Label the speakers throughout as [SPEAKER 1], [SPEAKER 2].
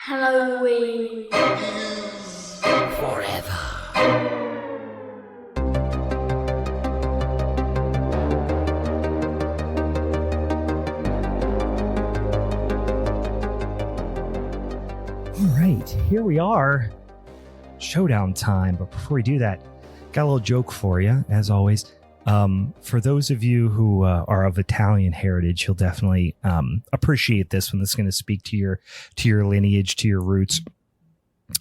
[SPEAKER 1] Halloween.
[SPEAKER 2] Forever.
[SPEAKER 3] All right, here we are. Showdown time. But before we do that, got a little joke for you, as always. For those of you who are of Italian heritage, you'll definitely appreciate this one. This is going to speak to your lineage, to your roots.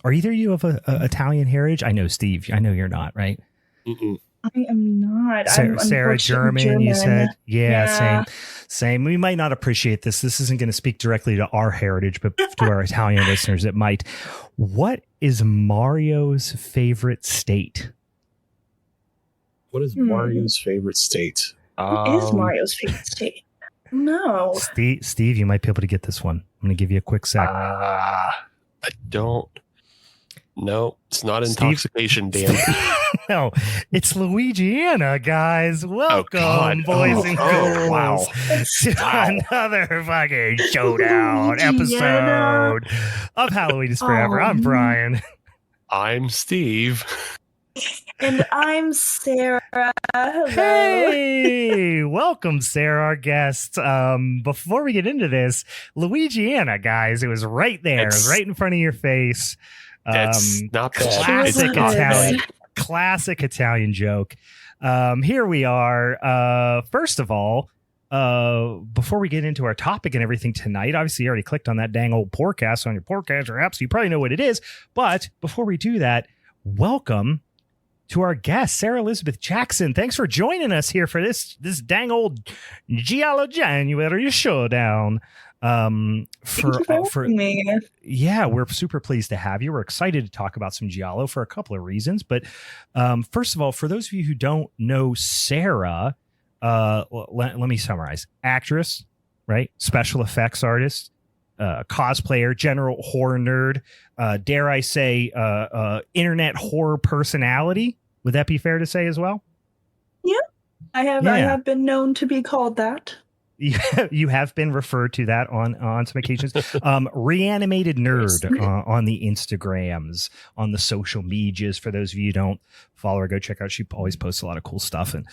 [SPEAKER 3] Are either of you of a Italian heritage? I know, Steve. I know you're not, right?
[SPEAKER 4] Mm-mm.
[SPEAKER 5] I am not.
[SPEAKER 3] Sarah, German, you said?
[SPEAKER 5] Yeah.
[SPEAKER 3] Same. We might not appreciate this. This isn't going to speak directly to our heritage, but to our Italian listeners, it might. What is Mario's favorite state?
[SPEAKER 4] What is Mario's favorite state?
[SPEAKER 5] What is Mario's favorite state? No.
[SPEAKER 3] Steve, you might be able to get this one. I'm going to give you a quick sec.
[SPEAKER 4] I don't. No, it's not intoxication, Dan.
[SPEAKER 3] No, it's Louisiana, guys. Welcome, boys and girls.
[SPEAKER 4] Wow.
[SPEAKER 3] To another fucking showdown episode of Halloween is Forever. I'm Brian.
[SPEAKER 4] I'm Steve.
[SPEAKER 5] And I'm Sarah. Hello.
[SPEAKER 3] Hey, welcome, Sarah, our guest. Before we get into this, Louisiana, guys, it was right there, right in front of your face.
[SPEAKER 4] That's not bad.
[SPEAKER 3] Classic Italian joke. Here we are. First of all, before we get into our topic and everything tonight, obviously you already clicked on that dang old podcast on your podcast or app, so you probably know what it is. But before we do that, welcome to our guest, Sara Elizabeth Jackson. Thanks for joining us here for this dang old Giallo January showdown.
[SPEAKER 5] Thank you for having me.
[SPEAKER 3] Yeah, we're super pleased to have you. We're excited to talk about some Giallo for a couple of reasons. But first of all, for those of you who don't know Sara, let me summarize. Actress, right? Special effects artist, cosplayer, general horror nerd, dare I say, internet horror personality. Would that be fair to say as well?
[SPEAKER 5] Yeah, I have been known to be called that.
[SPEAKER 3] You have been referred to that on some occasions. Reanimated nerd on the Instagrams, on the social medias. For those of you who don't follow her, go check out. She always posts a lot of cool stuff and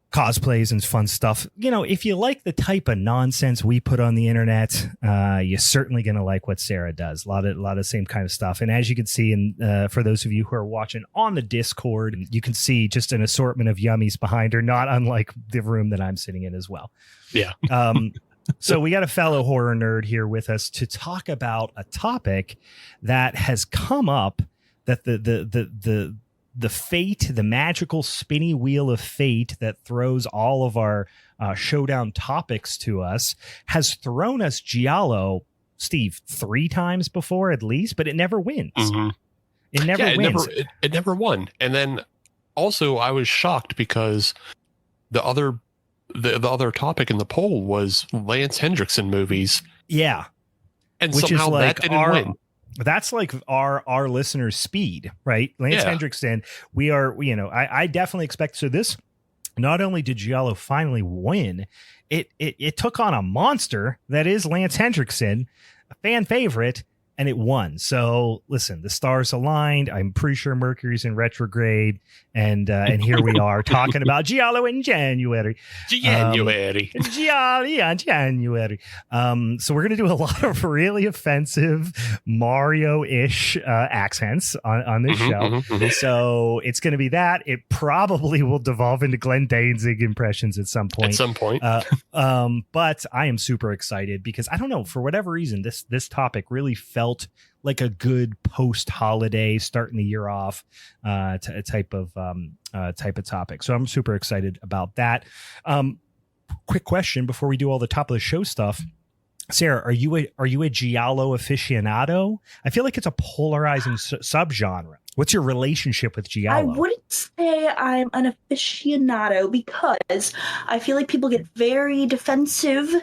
[SPEAKER 3] cosplays and fun stuff. You know, if you like the type of nonsense we put on the internet, you're certainly going to like what Sara does. A lot of same kind of stuff. And as you can see, and for those of you who are watching on the Discord, you can see just an assortment of yummies behind her, not unlike the room that I'm sitting in as well.
[SPEAKER 4] Yeah.
[SPEAKER 3] So we got a fellow horror nerd here with us to talk about a topic that has come up, that the fate, the magical spinny wheel of fate that throws all of our showdown topics to us, has thrown us Giallo, Steve, 3 times before at least, but it never wins.
[SPEAKER 4] Mm-hmm.
[SPEAKER 3] It never wins.
[SPEAKER 4] It never won. And then also I was shocked because the other topic in the poll was Lance Hendrickson movies.
[SPEAKER 3] Yeah.
[SPEAKER 4] And
[SPEAKER 3] which
[SPEAKER 4] somehow
[SPEAKER 3] is like
[SPEAKER 4] that didn't win.
[SPEAKER 3] That's like our listeners' speed, right? Lance Hendrickson, we are, I definitely expect. So this, not only did Giallo finally win, it took on a monster that is Lance Hendrickson, a fan favorite, and it won. So listen, the stars aligned. I'm pretty sure Mercury's in retrograde, and here we are talking about Giallo in January.
[SPEAKER 4] January.
[SPEAKER 3] January. So we're gonna do a lot of really offensive Mario-ish accents on this show. So it's gonna be that. It probably will devolve into Glenn Danzig impressions at some point. But I am super excited because I don't know, for whatever reason, this topic really felt like a good post-holiday, starting the year off type of topic. So I'm super excited about that. Quick question before we do all the top of the show stuff. Sara, are you a Giallo aficionado? I feel like it's a polarizing subgenre. What's your relationship with Giallo?
[SPEAKER 5] I wouldn't say I'm an aficionado because I feel like people get very defensive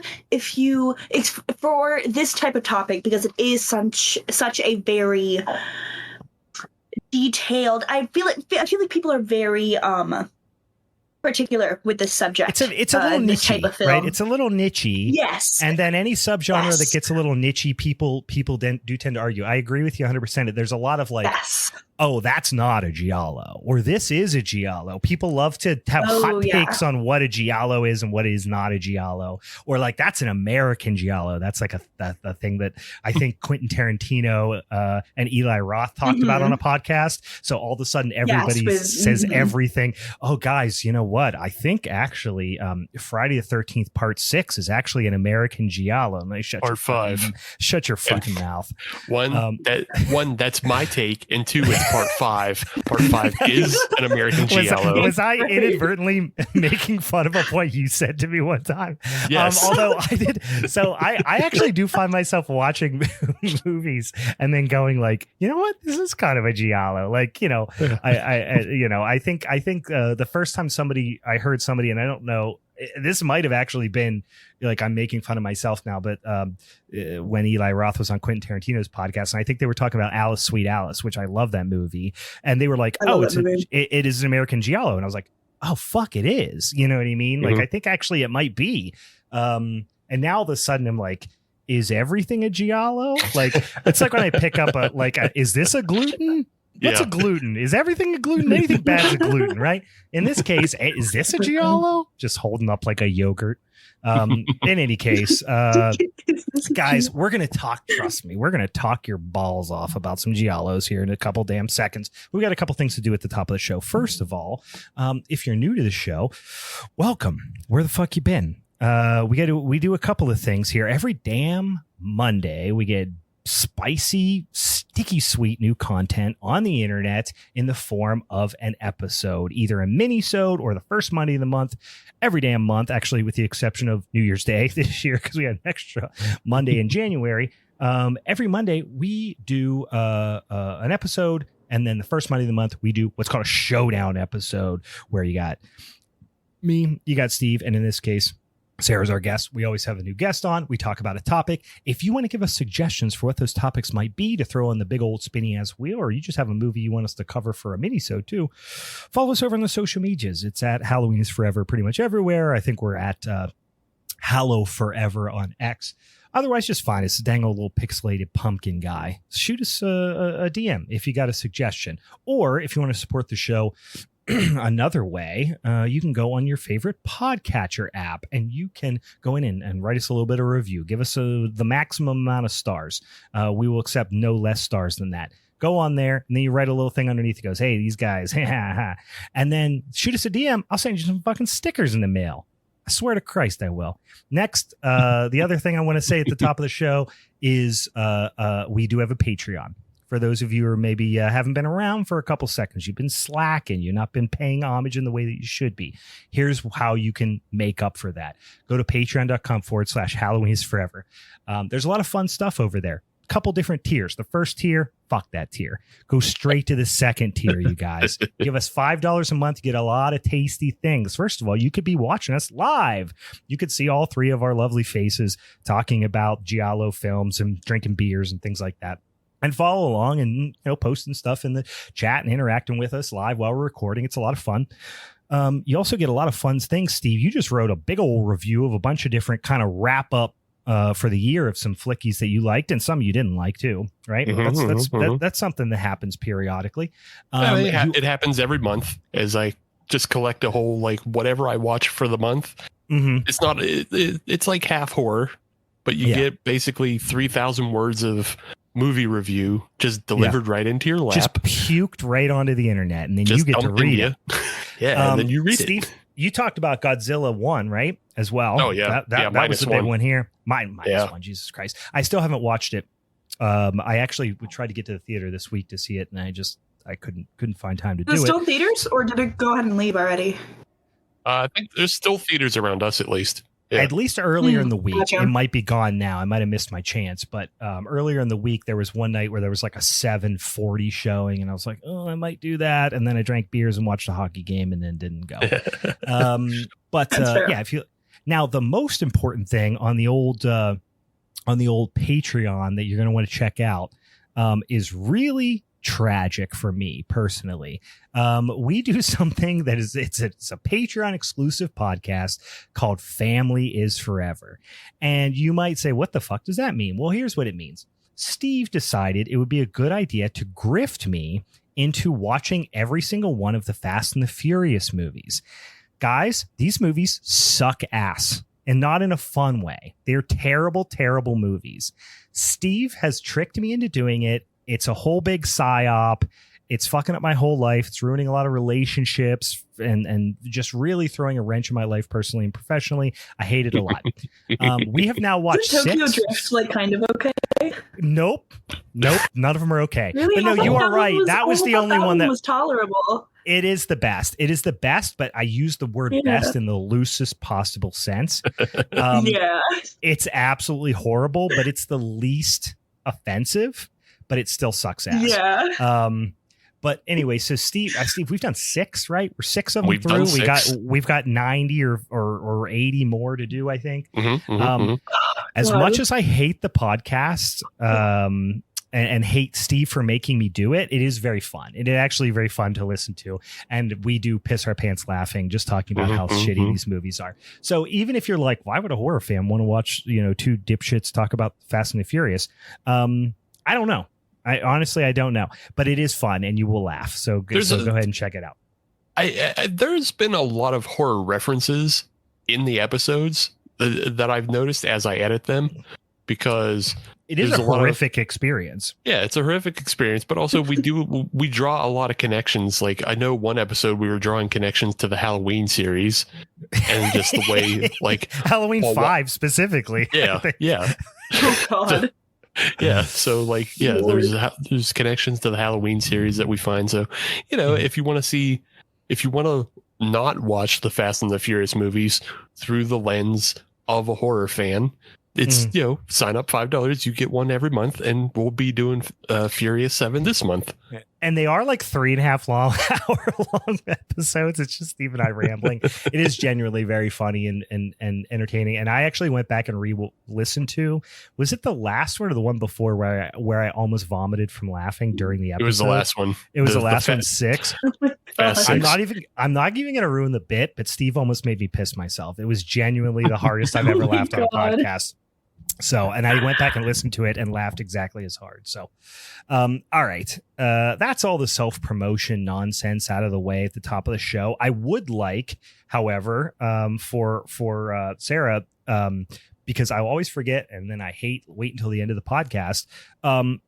[SPEAKER 5] for this type of topic, because it is such a very detailed. I feel like people are very particular with this subject.
[SPEAKER 3] It's a little
[SPEAKER 5] this
[SPEAKER 3] niche,
[SPEAKER 5] type of film.
[SPEAKER 3] right? It's a little nichey.
[SPEAKER 5] Yes.
[SPEAKER 3] And then any subgenre
[SPEAKER 5] Yes.
[SPEAKER 3] that gets a little nichey, people do tend to argue. I agree with you 100%. There's a lot of like,
[SPEAKER 5] Yes.
[SPEAKER 3] oh, that's not a Giallo, or this is a Giallo. People love to have hot takes on what a Giallo is and what is not a Giallo, or like that's an American Giallo. That's like a thing that I think Quentin Tarantino and Eli Roth talked about on a podcast. So all of a sudden everybody says everything. Oh, guys, you know what? I think actually Friday the 13th Part 6 is actually an American Giallo. And they
[SPEAKER 4] Part 5.
[SPEAKER 3] Shut your fucking mouth.
[SPEAKER 4] One, that's my take, and two, it's Part 5. Part 5 is an American Giallo.
[SPEAKER 3] Was I inadvertently making fun of a point you said to me one time?
[SPEAKER 4] Yes.
[SPEAKER 3] Although I did. So I actually do find myself watching movies and then going like, you know what? This is kind of a Giallo. Like, you know, I think the first time I heard somebody, and I don't know, this might have actually been like, I'm making fun of myself now, but when Eli Roth was on Quentin Tarantino's podcast, and I think they were talking about Alice, Sweet Alice, which I love that movie. And they were like, it is an American Giallo. And I was like, oh, fuck, it is. You know what I mean? Like, I think actually it might be. And now all of a sudden I'm like, is everything a Giallo? Like, it's like when I pick up is this a gluten? What's a gluten? Is everything a gluten? Anything bad is a gluten, right? In this case, is this a Giallo? Just holding up like a yogurt. In any case, guys, we're going to talk, trust me, we're going to talk your balls off about some Giallos here in a couple damn seconds. We got a couple things to do at the top of the show. First of all, if you're new to the show, welcome. Where the fuck you been? We do a couple of things here. Every damn Monday, we get spicy, sticky sweet new content on the internet in the form of an episode, either a mini-sode or the first Monday of the month, every damn month, actually, with the exception of New Year's Day this year, because we had an extra Monday in January. Every Monday we do an episode, and then the first Monday of the month we do what's called a Showdown episode, where you got me, you got Steve, and in this case, Sarah's our guest. We always have a new guest on. We talk about a topic. If you want to give us suggestions for what those topics might be to throw on the big old spinny ass wheel, or you just have a movie you want us to cover for a mini-sode too, follow us over on the social medias. It's at Halloween is Forever pretty much everywhere. I think we're at Hallow Forever on X. Otherwise, just find us, dang old little pixelated pumpkin guy. Shoot us a DM if you got a suggestion. Or if you want to support the show another way, you can go on your favorite podcatcher app and you can go in and write us a little bit of a review. Give us the maximum amount of stars. We will accept no less stars than that. Go on there, and then you write a little thing underneath that goes, hey, these guys, and then shoot us a DM. I'll send you some fucking stickers in the mail. I swear to Christ, I will. Next, the other thing I want to say at the top of the show is we do have a Patreon. For those of you who maybe haven't been around for a couple seconds, you've been slacking, you've not been paying homage in the way that you should be. Here's how you can make up for that. Go to patreon.com/Halloween is Forever. There's a lot of fun stuff over there. A couple different tiers. The first tier, fuck that tier. Go straight to the second tier, you guys. Give us $5 a month. You get a lot of tasty things. First of all, you could be watching us live. You could see all three of our lovely faces talking about Giallo films and drinking beers and things like that. And follow along and posting stuff in the chat and interacting with us live while we're recording. It's a lot of fun. You also get a lot of fun things, Steve. You just wrote a big old review of a bunch of different kind of wrap up for the year of some flickies that you liked and some you didn't like too, right? That's something that happens periodically.
[SPEAKER 4] It happens every month as I just collect a whole, like, whatever I watch for the month. It's not, it's like half horror, but you get basically 3,000 words of movie review just delivered right into your lap,
[SPEAKER 3] just puked right onto the internet, and then just you get to read it.
[SPEAKER 4] And then you read
[SPEAKER 3] Steve,
[SPEAKER 4] it.
[SPEAKER 3] You talked about Godzilla 1, right? As well.
[SPEAKER 4] Oh yeah,
[SPEAKER 3] that was the big one here. Minus one. Jesus Christ, I still haven't watched it. I actually tried to get to the theater this week to see it, and I couldn't find time to do it.
[SPEAKER 5] Is it still theaters, or did it go ahead and leave already?
[SPEAKER 4] I think there's still theaters around us, at least. Yeah.
[SPEAKER 3] At least earlier in the week.
[SPEAKER 5] Gotcha.
[SPEAKER 3] It might be gone now. I might have missed my chance. But earlier in the week, there was one night where there was like a 7:40 showing. And I was like, oh, I might do that. And then I drank beers and watched a hockey game and then didn't go. Now, the most important thing on the old Patreon that you're going to want to check out is really tragic for me personally. We do something that is it's a Patreon exclusive podcast called Family is Forever. And you might say, what the fuck does that mean? Well, here's what it means. Steve decided it would be a good idea to grift me into watching every single one of the Fast and the Furious movies. Guys, these movies suck ass, and not in a fun way. They're terrible, terrible movies. Steve has tricked me into doing it. It's a whole big psyop. It's fucking up my whole life. It's ruining a lot of relationships and just really throwing a wrench in my life personally and professionally. I hate it a lot. We have now watched
[SPEAKER 5] Tokyo
[SPEAKER 3] 6.
[SPEAKER 5] Drift, like, kind of okay?
[SPEAKER 3] Nope. None of them are okay.
[SPEAKER 5] Really?
[SPEAKER 3] But no, you are right. That was the only one that
[SPEAKER 5] was tolerable.
[SPEAKER 3] It is the best. It is the best, but I use the word best in the loosest possible sense.
[SPEAKER 5] Yeah.
[SPEAKER 3] It's absolutely horrible, but it's the least offensive, but it still sucks ass.
[SPEAKER 5] Yeah.
[SPEAKER 3] But anyway, so Steve, we've done 6, right? We're 6 of them
[SPEAKER 4] We've
[SPEAKER 3] through.
[SPEAKER 4] done 6.
[SPEAKER 3] We've got 90 or 80 more to do, I think.
[SPEAKER 4] Mm-hmm.
[SPEAKER 3] As much as I hate the podcast, and hate Steve for making me do it, it is very fun. It is actually very fun to listen to. And we do piss our pants laughing just talking about how shitty these movies are. So even if you're like, why would a horror fan want to watch, 2 dipshits talk about Fast and the Furious? I don't know. I honestly don't know. But it is fun and you will laugh. So go ahead and check it out.
[SPEAKER 4] There's been a lot of horror references in the episodes that I've noticed as I edit them, because
[SPEAKER 3] it is a horrific experience.
[SPEAKER 4] Yeah, it's a horrific experience, but also we draw a lot of connections. Like, I know one episode we were drawing connections to the Halloween series, and just the way, like,
[SPEAKER 3] Halloween 5 specifically.
[SPEAKER 4] Yeah.
[SPEAKER 5] Oh God.
[SPEAKER 4] So like, there's connections to the Halloween series that we find. So, if you want to not watch the Fast and the Furious movies through the lens of a horror fan, it's sign up $5, you get one every month, and we'll be doing Furious 7 this month.
[SPEAKER 3] And they are like 3.5 hour long episodes. It's just Steve and I rambling. It is genuinely very funny and entertaining. And I actually went back and listened to, was it the last one or the one before where I almost vomited from laughing during the episode?
[SPEAKER 4] It was the last one.
[SPEAKER 3] It was the last one, 6.
[SPEAKER 4] Fast 6.
[SPEAKER 3] I'm not even going to ruin the bit, but Steve almost made me piss myself. It was genuinely the hardest I've ever laughed on a podcast. So, and I went back and listened to it and laughed exactly as hard. So, all right. That's all the self-promotion nonsense out of the way at the top of the show. I would like, however, for Sarah, because I always forget and then I wait until the end of the podcast.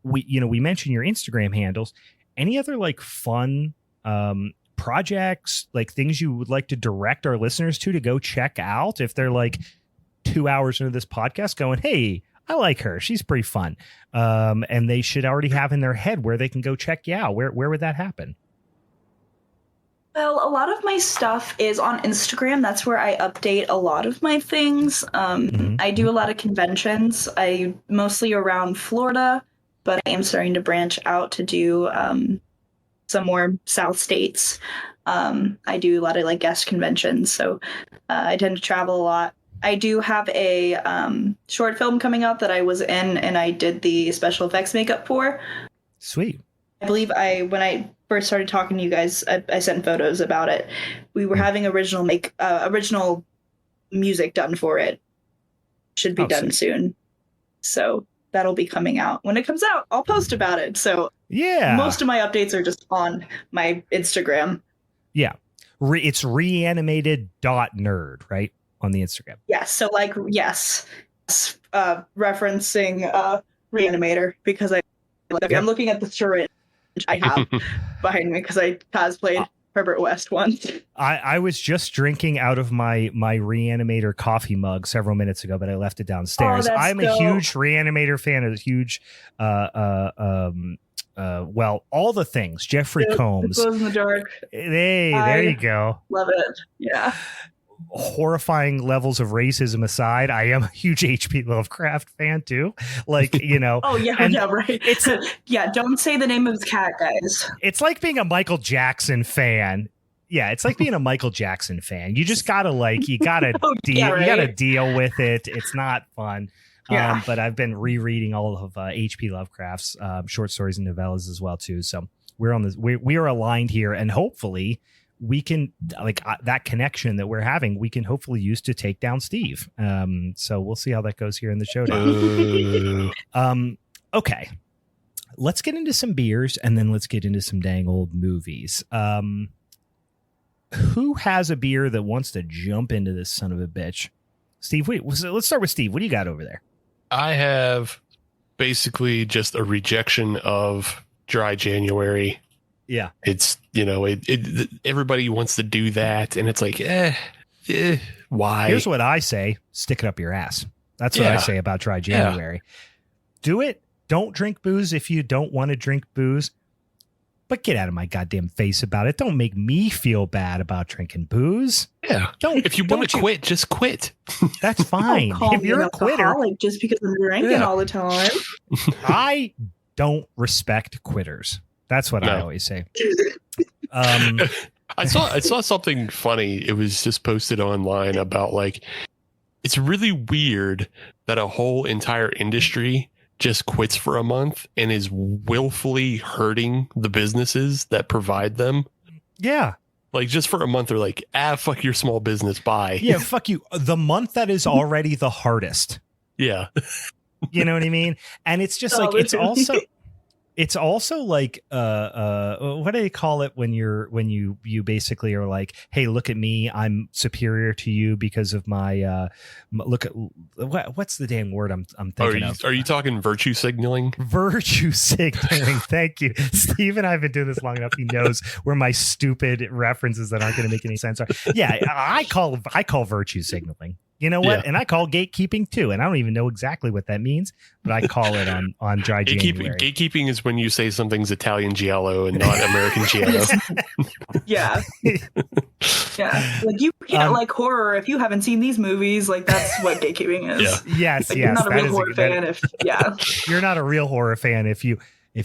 [SPEAKER 3] We mentioned your Instagram handles. Any other like fun projects, like things you would like to direct our listeners to go check out if they're like 2 hours into this podcast going, hey, I like her, she's pretty fun, and they should already have in their head where they can go check you out? Where would that happen?
[SPEAKER 5] Well, a lot of my stuff is on Instagram. That's where I update a lot of my things. I do a lot of conventions. I mostly around Florida, but I am starting to branch out to do some more South states. I do a lot of like guest conventions, so I tend to travel a lot. I do have a short film coming out that I was in, and I did the special effects makeup for.
[SPEAKER 3] Sweet.
[SPEAKER 5] I believe when I first started talking to you guys, I sent photos about it. We were having original music done for it. Should be done soon. So that'll be coming out. When it comes out, I'll post about it. So yeah, most of my updates are just on my Instagram. Yeah.
[SPEAKER 3] It's reanimated.nerd, right? On the Instagram.
[SPEAKER 5] Yes. So referencing Reanimator, because I'm looking at the syringe I have behind me because I cosplayed Herbert West once.
[SPEAKER 3] I was just drinking out of my Reanimator coffee mug several minutes ago, but I left it downstairs. I'm a huge Reanimator fan, a huge all the things. Jeffrey Combs.
[SPEAKER 5] Glows in the dark.
[SPEAKER 3] Hey, there you go.
[SPEAKER 5] Love it. Yeah.
[SPEAKER 3] Horrifying levels of racism aside, I am a huge H.P. Lovecraft fan too. Like,
[SPEAKER 5] oh yeah, right. It's don't say the name of his cat, guys.
[SPEAKER 3] It's like being a Michael Jackson fan. Yeah, it's like being a Michael Jackson fan. You just gotta you gotta deal with it. It's not fun.
[SPEAKER 5] Yeah.
[SPEAKER 3] But I've been rereading all of H.P. Lovecraft's short stories and novellas as well too. So we're on this. We are aligned here, and hopefully we can that connection that we're having. We can hopefully use to take down Steve. So we'll see how that goes here in the showdown. Okay, let's get into some beers, and then let's get into some dang old movies. Who has a beer that wants to jump into this son of a bitch? Steve, let's start with Steve. What do you got over there?
[SPEAKER 4] I have basically just a rejection of dry January.
[SPEAKER 3] Yeah.
[SPEAKER 4] It's, everybody wants to do that. And it's like, why?
[SPEAKER 3] Here's what I say. Stick it up your ass. That's what I say about dry January. Do it. Don't drink booze if you don't want to drink booze. But get out of my goddamn face about it. Don't make me feel bad about drinking booze.
[SPEAKER 4] Yeah. If you want to quit, just quit.
[SPEAKER 3] That's fine. If you're a quitter,
[SPEAKER 5] just because I'm drinking all the time.
[SPEAKER 3] I don't respect quitters. That's what I always say.
[SPEAKER 4] I saw something funny. It was just posted online about it's really weird that a whole entire industry just quits for a month and is willfully hurting the businesses that provide them.
[SPEAKER 3] Yeah.
[SPEAKER 4] Just for a month, they're like, fuck your small business. Bye.
[SPEAKER 3] Yeah. Fuck you. The month that is already the hardest.
[SPEAKER 4] Yeah.
[SPEAKER 3] You know what I mean? And it's just it's also like what do they call it when you basically are like, hey, look at me, I'm superior to you because of my look at what's the damn word I'm thinking of?
[SPEAKER 4] Are you talking virtue signaling?
[SPEAKER 3] Virtue signaling. Thank you. Steve and I have been doing this long enough. He knows where my stupid references that aren't going to make any sense are. Yeah, I call virtue signaling. You know what? Yeah. And I call gatekeeping too. And I don't even know exactly what that means, but I call it on dry January.
[SPEAKER 4] Gatekeeping is when you say something's Italian Giallo and not American Giallo.
[SPEAKER 5] Yeah. Yeah. You can't like horror if you haven't seen these movies. That's what gatekeeping is.
[SPEAKER 3] Yeah. Yes.
[SPEAKER 5] You're not a real horror fan
[SPEAKER 3] You're not a real horror fan if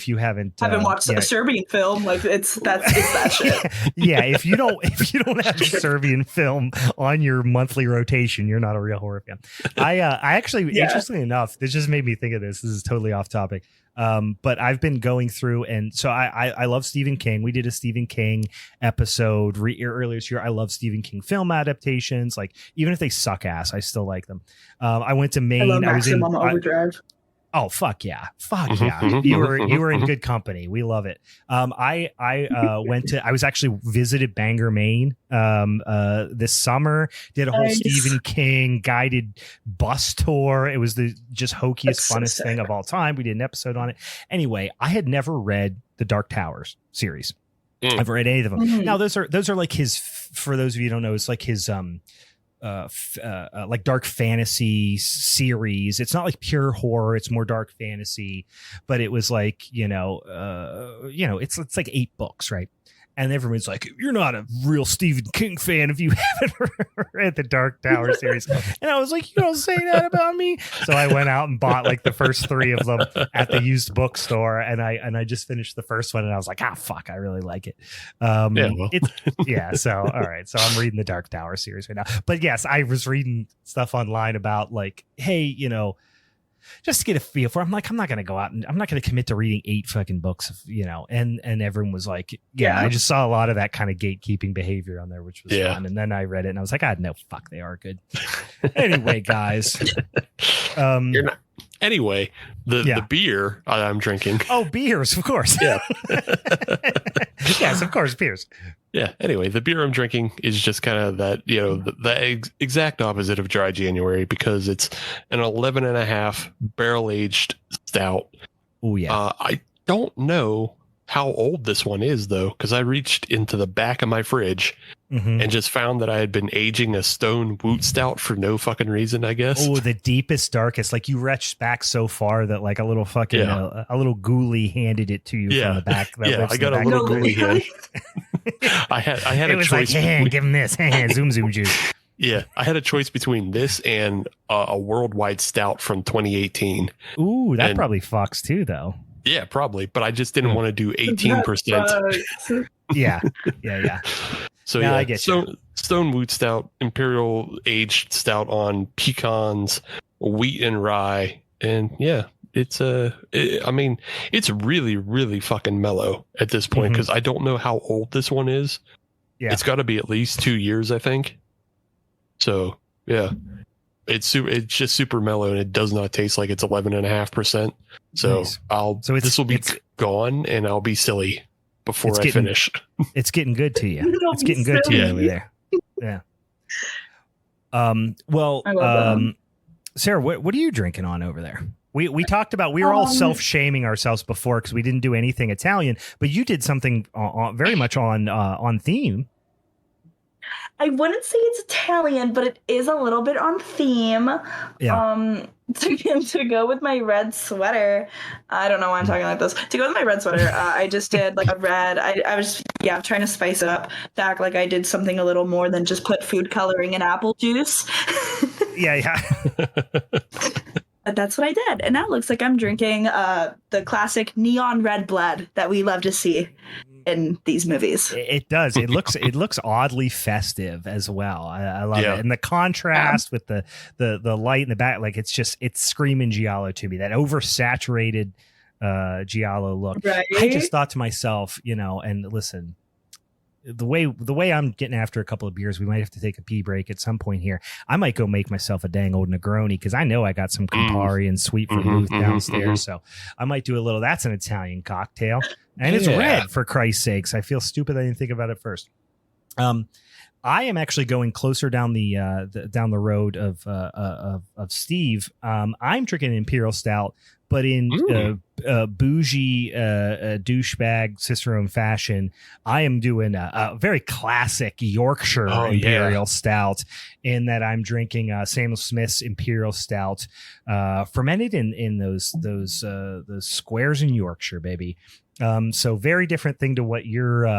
[SPEAKER 3] you haven't
[SPEAKER 5] watched a Serbian film, it's that shit.
[SPEAKER 3] Yeah, if you don't have a Serbian film on your monthly rotation, you're not a real horror fan. I actually, interestingly enough, this just made me think of this. This is totally off topic. But I've been going through, and so I love Stephen King. We did a Stephen King episode earlier this year. I love Stephen King film adaptations. Even if they suck ass, I still like them. I went to Maine. I was in
[SPEAKER 5] Overdrive.
[SPEAKER 3] Oh, fuck yeah. You were in good company. We love it. I was actually visited Bangor, Maine, this summer, did a whole Stephen King guided bus tour. It was the just hokiest, funnest thing of all time. We did an episode on it. Anyway, I had never read the Dark Towers series. I've read any of them. Now those are like his, for those of you who don't know, it's like his, like dark fantasy series. It's not like pure horror, it's more dark fantasy, but it was like, it's like 8 books, right? And everyone's like, you're not a real Stephen King fan if you haven't read the Dark Tower series. And I was like, you don't say that about me. So I went out and bought the first 3 of them at the used bookstore. And I just finished the first one and I was like, fuck, I really like it. So, all right. So I'm reading the Dark Tower series right now. But yes, I was reading stuff online about hey, just to get a feel for, I'm not going to go out and I'm not going to commit to reading 8 fucking books, and everyone was like, I just saw a lot of that kind of gatekeeping behavior on there, which was fun. And then I read it and I was like, no, fuck, they are good. Anyway, guys,
[SPEAKER 4] you're not. Anyway, the beer I'm drinking.
[SPEAKER 3] Oh, beers, of course.
[SPEAKER 4] Yeah.
[SPEAKER 3] Yes, of course, beers.
[SPEAKER 4] Yeah. Anyway, the beer I'm drinking is just kind of that, the exact opposite of dry January, because it's an 11.5 barrel aged stout.
[SPEAKER 3] Oh yeah.
[SPEAKER 4] I don't know how old this one is though, because I reached into the back of my fridge and just found that I had been aging a stone woot stout for no fucking reason, I guess.
[SPEAKER 3] Oh, the deepest, darkest. You reached back so far that a little fucking a little ghoulie handed it to you from the back.
[SPEAKER 4] I got a little ghoulie hand. I had a choice.
[SPEAKER 3] Give him this. Zoom juice.
[SPEAKER 4] Yeah, I had a choice between this and a worldwide stout from 2018.
[SPEAKER 3] Ooh, that probably fucks too, though.
[SPEAKER 4] Yeah, probably. But I just didn't want to do 18%.
[SPEAKER 3] Yeah.
[SPEAKER 4] So
[SPEAKER 3] no, I get
[SPEAKER 4] Stone Woot Stout, Imperial aged stout on pecans, wheat and rye, and yeah, it's it's really, really fucking mellow at this point, because I don't know how old this one is. Yeah, it's got to be at least 2 years, I think. So yeah, it's just super mellow, and it does not taste like it's 11.5%. So nice. This will be gone, and I'll be silly before I finish.
[SPEAKER 3] It's getting good to you. It's getting good to you over there. Yeah. Sarah, what are you drinking on over there? We talked about, we were all self-shaming ourselves before because we didn't do anything Italian, but you did something very much on theme.
[SPEAKER 5] I wouldn't say it's Italian, but it is a little bit on theme. Yeah. To go with my red sweater, I don't know why I'm talking like this. To go with my red sweater, I just did like a red. I was trying to spice it up, to act like I did something a little more than just put food coloring in apple juice. Yeah. That's what I did, and now it looks like I'm drinking the classic neon red blood that we love to see in these movies.
[SPEAKER 3] It does. It looks oddly festive as well. I love it, and the contrast with the light in the back, like it's screaming Giallo to me. That oversaturated Giallo look. Right? I just thought to myself, and listen, the way I'm getting after a couple of beers, we might have to take a pee break at some point here. I might go make myself a dang old Negroni, because I know I got some Campari and sweet vermouth downstairs. So I might do a little. That's an Italian cocktail, and it's red, for Christ's sakes. I feel stupid I didn't think about it first. I am actually going closer down the road of Steve. I'm drinking an Imperial Stout, but in bougie douchebag Cicerone fashion, I am doing a very classic Yorkshire Imperial Stout, in that I'm drinking Samuel Smith's Imperial Stout, fermented in those squares in Yorkshire, baby. So very different thing to what you're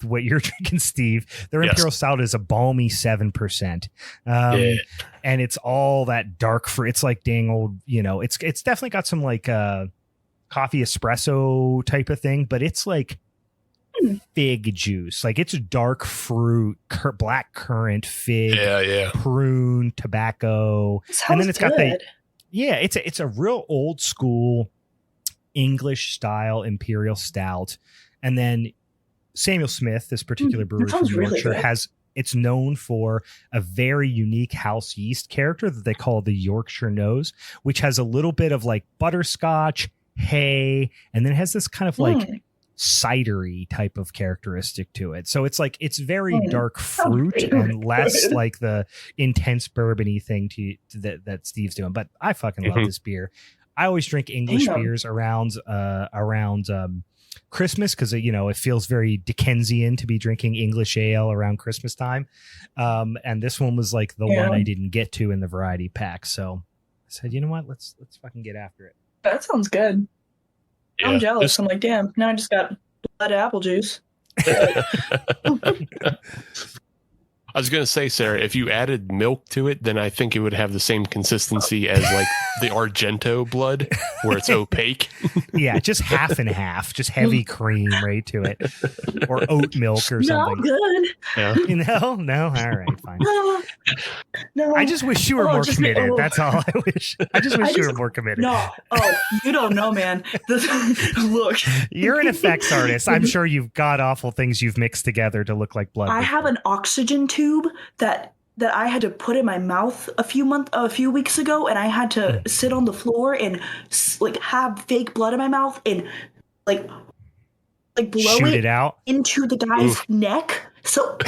[SPEAKER 3] drinking, Steve. Their Imperial Stout is a balmy 7%. And it's all that dark fruit. It's like dang old, it's definitely got some like coffee espresso type of thing, but it's like fig juice. Like it's dark fruit, black currant, fig, prune, tobacco. And then it's got it's a real old school English style Imperial Stout. And then Samuel Smith, this particular brewery from Yorkshire, it's known for a very unique house yeast character that they call the Yorkshire Nose, which has a little bit of like butterscotch, hay, and then it has this kind of like cidery type of characteristic to it. So it's like, it's very dark fruit and less like the intense bourbony thing that Steve's doing. But I fucking love this beer. I always drink English beers around Christmas, because it feels very Dickensian to be drinking English ale around Christmas time, and this one was like the one I didn't get to in the variety pack, so I said, you know what, let's fucking get after it.
[SPEAKER 5] That sounds good. I'm jealous. I'm like, damn, now I just got blood apple juice.
[SPEAKER 4] I was going to say, Sarah, if you added milk to it, then I think it would have the same consistency as like the Argento blood, where it's opaque.
[SPEAKER 3] Yeah, just half and half, just heavy cream right to it, or oat milk or something.
[SPEAKER 5] No good.
[SPEAKER 4] Yeah.
[SPEAKER 3] No. All right, fine.
[SPEAKER 5] No.
[SPEAKER 3] I just wish you were more committed. That's all I wish. I just wish you were more committed.
[SPEAKER 5] No. Oh, you don't know, man. Look,
[SPEAKER 3] you're an effects artist. I'm sure you've got awful things you've mixed together to look like blood.
[SPEAKER 5] I have an oxygen tube that I had to put in my mouth a few weeks ago, and I had to sit on the floor and like have fake blood in my mouth and like blow
[SPEAKER 3] it out
[SPEAKER 5] into the guy's neck. So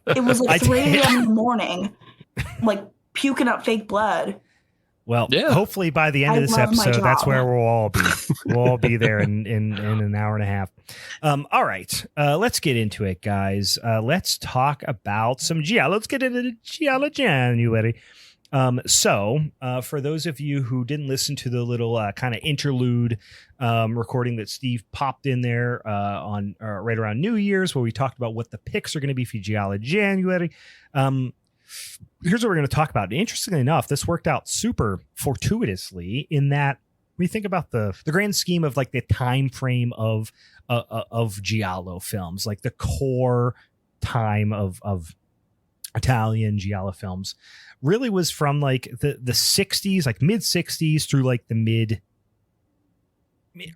[SPEAKER 5] it was like 3 a.m. in the morning, like puking up fake blood.
[SPEAKER 3] Well, hopefully by the end of this episode, that's where we'll all be. We'll all be there in an hour and a half. All right. Let's get into it, guys. Let's talk about some Giallo. Let's get into the Giallo January. So for those of you who didn't listen to the little kind of interlude recording that Steve popped in there on right around New Year's, where we talked about what the picks are going to be for Giallo January. Here's what we're going to talk about. Interestingly enough, this worked out super fortuitously in that when you think about the grand scheme of like the time frame of Giallo films, like the core time of Italian Giallo films, really was from like the 60s, like mid 60s through like the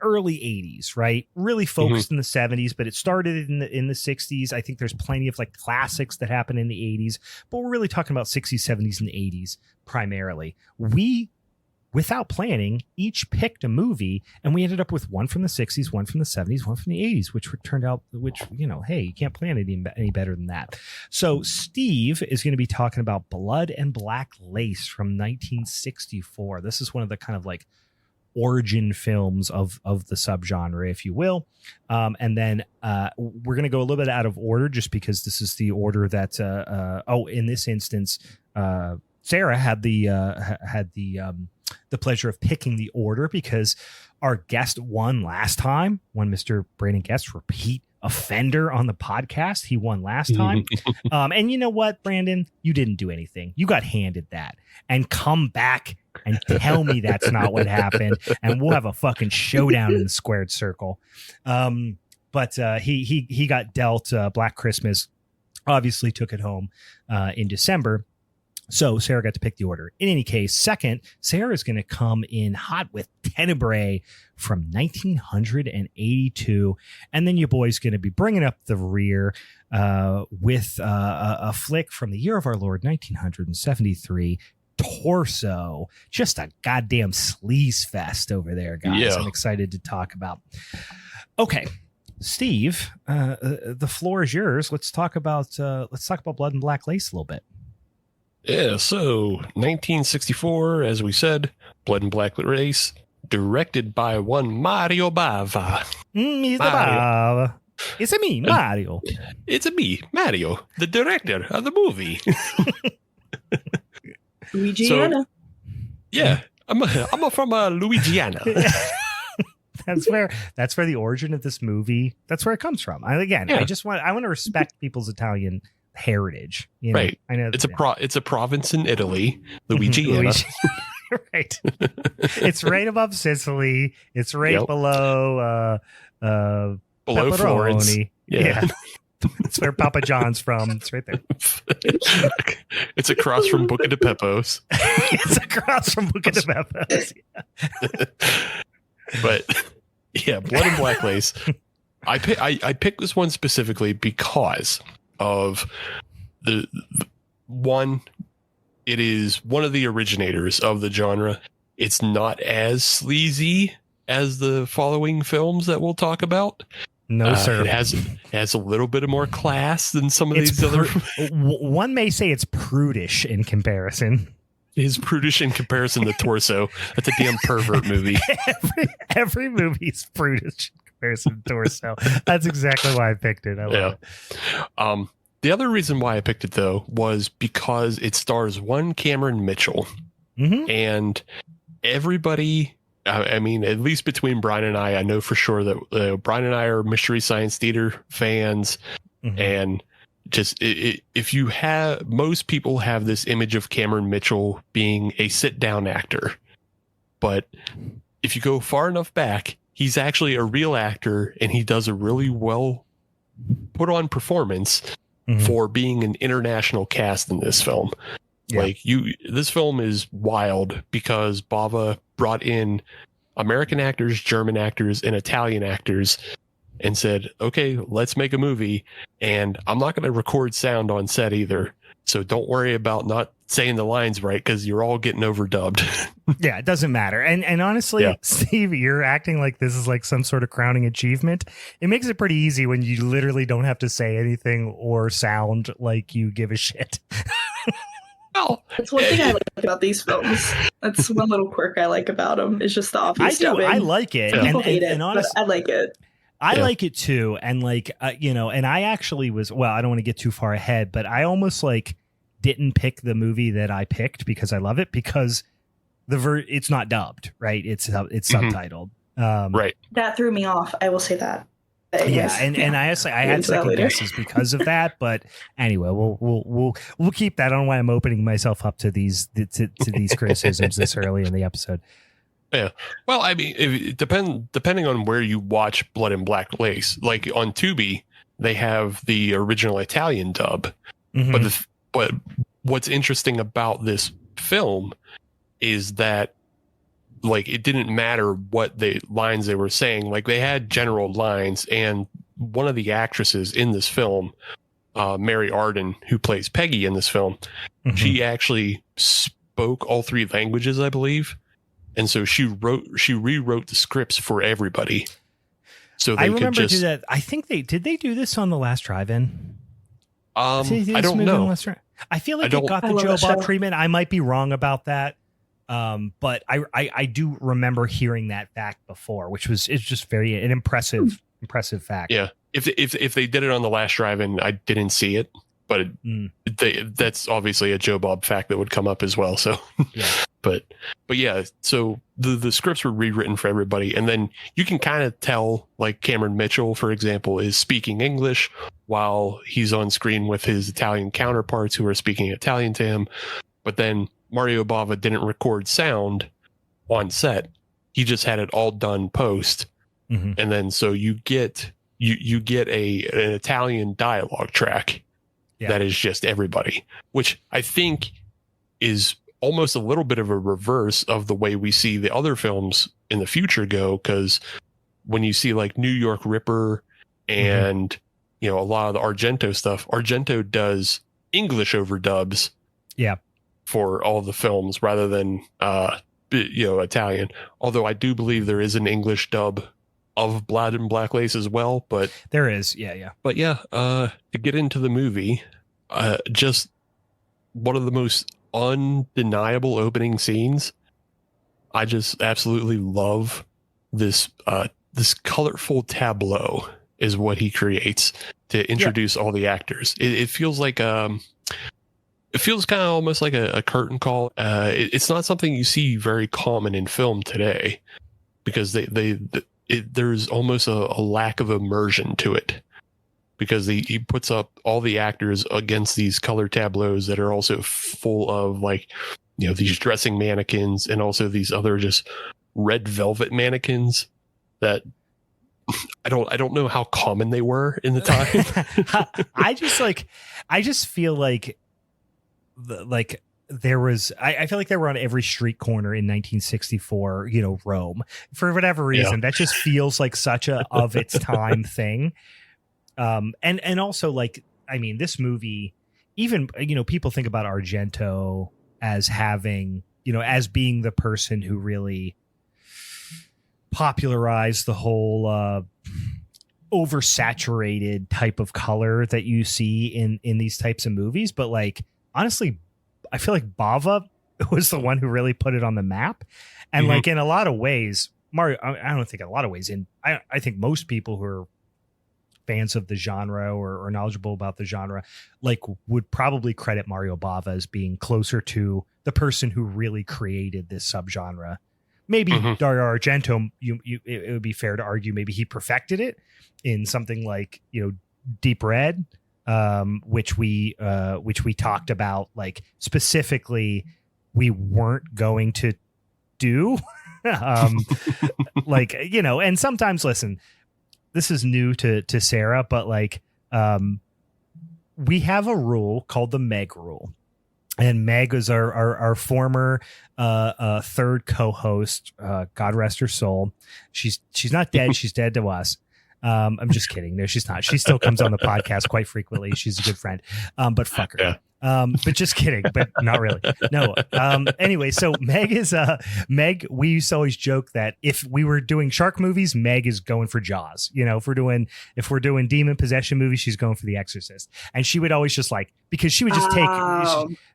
[SPEAKER 3] early 80s, right? Really focused in the 70s, but it started in the 60s. I think there's plenty of like classics that happen in the 80s, but we're really talking about 60s, 70s, and 80s primarily. We, without planning, each picked a movie, and we ended up with one from the 60s, one from the 70s, one from the 80s, which turned out, hey, you can't plan any better than that. So Steve is going to be talking about Blood and Black Lace from 1964. This is one of the kind of like origin films of the subgenre, if you will. And then we're going to go a little bit out of order just because this is the order that in this instance Sarah had the pleasure of picking the order because our guest won last time. When Mr. Brandon Guest, repeat offender on the podcast, he won last time. And you know what, Brandon, you didn't do anything. You got handed that, and come back and tell me that's not what happened, and we'll have a fucking showdown in the squared circle. But he got dealt Black Christmas, obviously took it home in December. So Sarah got to pick the order. In any case, second, Sarah is going to come in hot with Tenebrae from 1982. And then your boy's going to be bringing up the rear with a flick from the year of our Lord, 1973, Torso. Just a goddamn sleaze fest over there, guys. Yeah. I'm excited to talk about. Okay, Steve, the floor is yours. Let's talk about Blood and Black Lace a little bit.
[SPEAKER 4] Yeah, so 1964, as we said, Blood and Black Lace, directed by one Mario Bava.
[SPEAKER 3] Mr. Bava. It's a me, Mario.
[SPEAKER 4] It's a me, Mario, the director of the movie.
[SPEAKER 5] Louisiana.
[SPEAKER 4] So, yeah, I'm from Louisiana.
[SPEAKER 3] That's where the origin of this movie. That's where it comes from. I want to respect people's Italian heritage,
[SPEAKER 4] right? I know it's a province in Italy, Louisiana.
[SPEAKER 3] Right. It's right above Sicily. It's right below
[SPEAKER 4] Florence.
[SPEAKER 3] Yeah. It's where Papa John's from. It's right there.
[SPEAKER 4] It's across from Buca di Beppo's.
[SPEAKER 3] It's across from Buca di Beppo's. Yeah.
[SPEAKER 4] But yeah, Blood and Black Lace. I picked this one specifically because of the one. It is one of the originators of the genre. It's not as sleazy as the following films that we'll talk about.
[SPEAKER 3] No, sir.
[SPEAKER 4] It has a little bit of more class than some of these other.
[SPEAKER 3] One may say it's prudish in comparison.
[SPEAKER 4] It is prudish in comparison to Torso. That's a damn pervert movie.
[SPEAKER 3] Every movie is prudish in comparison to Torso. That's exactly why I picked it. I love it.
[SPEAKER 4] The other reason why I picked it, though, was because it stars one Cameron Mitchell. Mm-hmm. And everybody, I mean, at least between Brian and I know for sure that Brian and I are Mystery Science Theater fans. Mm-hmm. And just if you have, most people have this image of Cameron Mitchell being a sit-down actor. But if you go far enough back, he's actually a real actor, and he does a really well put on performance. Mm-hmm. For being an international cast in this film. Yeah. This film is wild because Bava brought in American actors, German actors, and Italian actors and said, okay, let's make a movie. And I'm not going to record sound on set either. So don't worry about not saying the lines right, because you're all getting overdubbed.
[SPEAKER 3] Yeah, it doesn't matter. And honestly, Steve, you're acting like this is like some sort of crowning achievement. It makes it pretty easy when you literally don't have to say anything or sound like you give a shit.
[SPEAKER 5] Well, that's one thing I like about these films. That's one little quirk I like about them. It's just the obvious dubbing.
[SPEAKER 3] I like it.
[SPEAKER 5] People hate it, and honestly, but I like it.
[SPEAKER 3] I like it too. And and I actually I don't want to get too far ahead, but I almost didn't pick the movie that I picked because I love it, because it's not dubbed, right? It's subtitled.
[SPEAKER 4] Right.
[SPEAKER 5] That threw me off. I will say that.
[SPEAKER 3] And I had second guesses because of that, but anyway, we'll keep that. I don't know why I'm opening myself up to these criticisms this early in the episode.
[SPEAKER 4] Yeah. Well, I mean, depending on where you watch Blood and Black Lace, like on Tubi, they have the original Italian dub, mm-hmm. but But what's interesting about this film is that, like, it didn't matter what lines they were saying. Like, they had general lines, and one of the actresses in this film, Mary Arden, who plays Peggy in this film, she actually spoke all 3 languages, I believe. And so she rewrote the scripts for everybody. So they
[SPEAKER 3] I remember
[SPEAKER 4] could just,
[SPEAKER 3] that. I think they do this on the last drive-in.
[SPEAKER 4] I don't know.
[SPEAKER 3] I feel like it got the Joe Bob treatment. I might be wrong about that. But I do remember hearing that fact before, it's just an impressive fact.
[SPEAKER 4] Yeah. If they did it on the last drive-in, I didn't see it, but that's obviously a Joe Bob fact that would come up as well. So,
[SPEAKER 3] yeah.
[SPEAKER 4] but yeah, so the scripts were rewritten for everybody. And then you can kind of tell, like, Cameron Mitchell, for example, is speaking English while he's on screen with his Italian counterparts who are speaking Italian to him. But then Mario Bava didn't record sound on set. He just had it all done post. And then so you get an Italian dialogue track that is just everybody, which I think is almost a little bit of a reverse of the way we see the other films in the future go. Because when you see, like, New York Ripper and a lot of the Argento stuff, Argento does English overdubs for all the films rather than Italian, although I do believe there is an English dub of Blood and Black Lace as well. But
[SPEAKER 3] there is
[SPEAKER 4] but to get into the movie, just one of the most undeniable opening scenes. I just absolutely love this colorful tableau is what he creates to introduce all the actors. It feels like it feels kind of almost like a curtain call. It's not something you see very common in film today, because there's almost a lack of immersion to it, because he puts up all the actors against these color tableaus that are also full of, like, these dressing mannequins and also these other just red velvet mannequins that I don't know how common they were in the time.
[SPEAKER 3] I just feel like there was, I feel like they were on every street corner in 1964, Rome, for whatever reason. That just feels like such a of its time thing. And also, like, I mean, this movie, even, people think about Argento as having, as being the person who really popularized the whole oversaturated type of color that you see in these types of movies. But, like, honestly, I feel like Bava was the one who really put it on the map. And like, in a lot of ways, Mario, I don't think in a lot of ways, I think most people who are fans of the genre or knowledgeable about the genre, like, would probably credit Mario Bava as being closer to the person who really created this subgenre. Maybe Dario Argento, it would be fair to argue maybe he perfected it in something like, Deep Red, which we talked about, like, specifically we weren't going to do. Like, and sometimes, listen, this is new to Sarah, but, like, we have a rule called the Meg rule. And Meg is our former third co-host. God rest her soul. She's not dead. She's dead to us. I'm just kidding. No, she's not. She still comes on the podcast quite frequently. She's a good friend. But fuck her.
[SPEAKER 4] Yeah.
[SPEAKER 3] But just kidding, but not really. No. Anyway, so Meg, we used to always joke that if we were doing shark movies, Meg is going for Jaws. If we're doing demon possession movies, she's going for The Exorcist. And she would always just, like, because she would just take,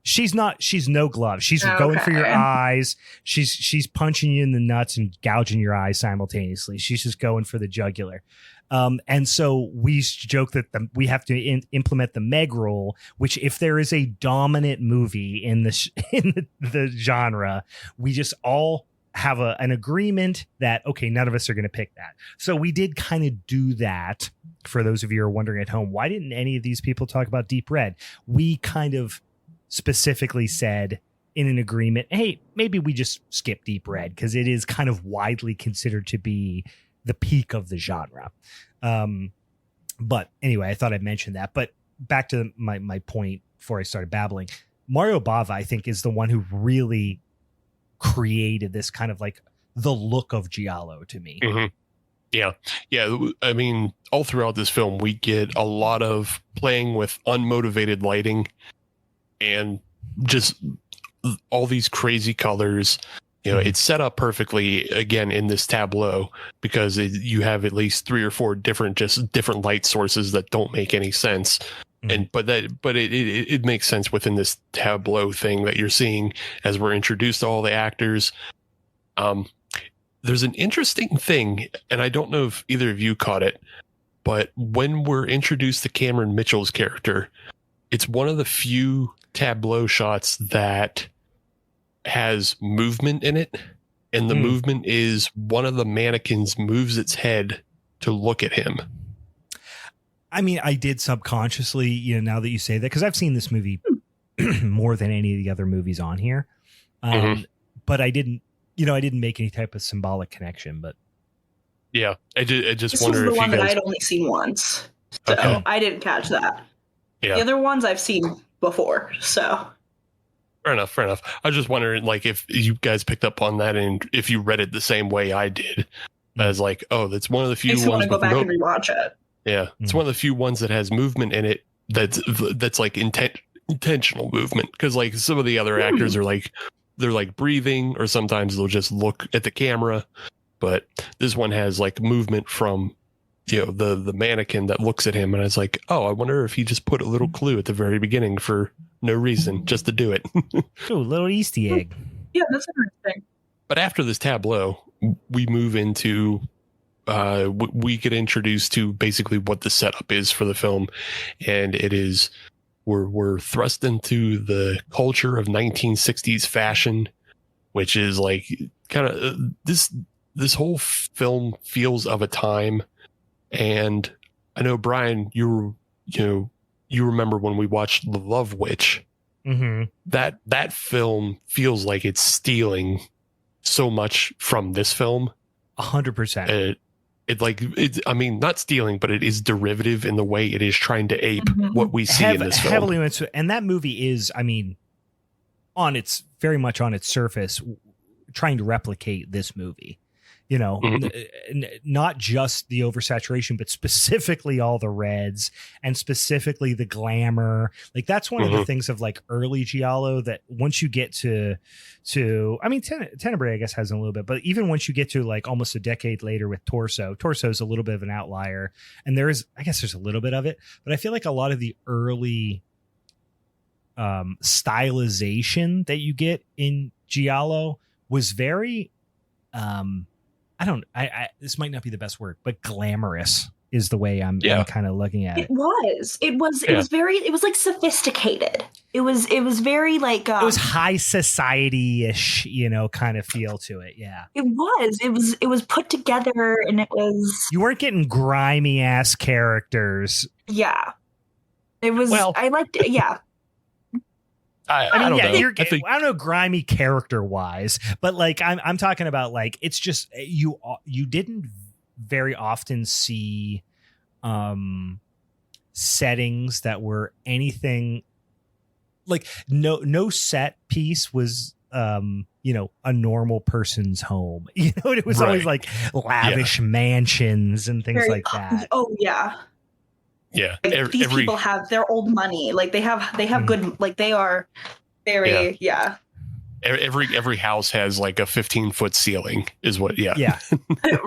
[SPEAKER 3] she's no glove. She's going for your eyes. She's punching you in the nuts and gouging your eyes simultaneously. She's just going for the jugular. And so we joke that we have to implement the Meg rule, which, if there is a dominant movie in the genre, we just all have an agreement that, okay, none of us are going to pick that. So we did kind of do that. For those of you who are wondering at home, why didn't any of these people talk about Deep Red? We kind of specifically said in an agreement, hey, maybe we just skip Deep Red because it is kind of widely considered to be the peak of the genre. But anyway, I thought I'd mention that. But back to my point before I started babbling. Mario Bava, I think, is the one who really created this kind of like the look of Giallo to me.
[SPEAKER 4] Mm-hmm. Yeah. I mean, all throughout this film, we get a lot of playing with unmotivated lighting and just all these crazy colors. It's set up perfectly again in this tableau because you have at least 3 or 4 different light sources that don't make any sense. But it makes sense within this tableau thing that you're seeing as we're introduced to all the actors. There's an interesting thing, and I don't know if either of you caught it, but when we're introduced to Cameron Mitchell's character, it's one of the few tableau shots that has movement in it, and the movement is one of the mannequins moves its head to look at him.
[SPEAKER 3] I mean, I did subconsciously, now that you say that, because I've seen this movie more than any of the other movies on here, but I didn't make any type of symbolic connection. But
[SPEAKER 4] yeah, I just
[SPEAKER 5] this
[SPEAKER 4] wonder
[SPEAKER 5] was the
[SPEAKER 4] if
[SPEAKER 5] one
[SPEAKER 4] you guys...
[SPEAKER 5] that I'd only seen once, so
[SPEAKER 4] okay.
[SPEAKER 5] I didn't catch that.
[SPEAKER 4] Yeah.
[SPEAKER 5] The other ones I've seen before, so
[SPEAKER 4] fair enough. I was just wondering, like, if you guys picked up on that and if you read it the same way I did, as like, oh, that's one of the few ones.
[SPEAKER 5] I want to go back and rewatch it.
[SPEAKER 4] Yeah, it's one of the few ones that has movement in it. That's like intentional movement, because like some of the other actors are like, they're like breathing, or sometimes they'll just look at the camera, but this one has like movement from the mannequin that looks at him, and I was like, oh, I wonder if he just put a little clue at the very beginning for no reason, just to do it.
[SPEAKER 3] Ooh, little Easter egg.
[SPEAKER 5] Yeah, that's interesting.
[SPEAKER 4] But after this tableau, we move into we get introduced to basically what the setup is for the film, and it is we're thrust into the culture of 1960s fashion, which is like kind of this whole film feels of a time. And I know, Brian, you remember when we watched The Love Witch, that film feels like it's stealing so much from this film.
[SPEAKER 3] 100%.
[SPEAKER 4] I mean, not stealing, but it is derivative in the way it is trying to ape what we see in this film.
[SPEAKER 3] Heavily into, and that movie is, I mean, very much on its surface, trying to replicate this movie. Not just the oversaturation, but specifically all the reds and specifically the glamour. Like that's one of the things of like early Giallo that once you get to I mean, Tenebrae, I guess, has a little bit, but even once you get to like almost a decade later with Torso is a little bit of an outlier, and there's a little bit of it, but I feel like a lot of the early stylization that you get in Giallo was very this might not be the best word, but glamorous is the way I'm kind of looking at it. It
[SPEAKER 5] was like sophisticated. It was very like
[SPEAKER 3] it was high society-ish, kind of feel to it. Yeah.
[SPEAKER 5] It was put together, and it was,
[SPEAKER 3] you weren't getting grimy ass characters.
[SPEAKER 5] Yeah. It was, I liked it. Yeah.
[SPEAKER 3] I don't know. I don't know, grimy character wise, but like I'm talking about like it's just you didn't very often see settings that were anything like no set piece was a normal person's home. It was always like lavish mansions and things like that.
[SPEAKER 5] Oh yeah.
[SPEAKER 4] Yeah,
[SPEAKER 5] like, these people have their old money. Like they have good. Like they are very
[SPEAKER 4] Every house has like a 15-foot ceiling, is what. Yeah.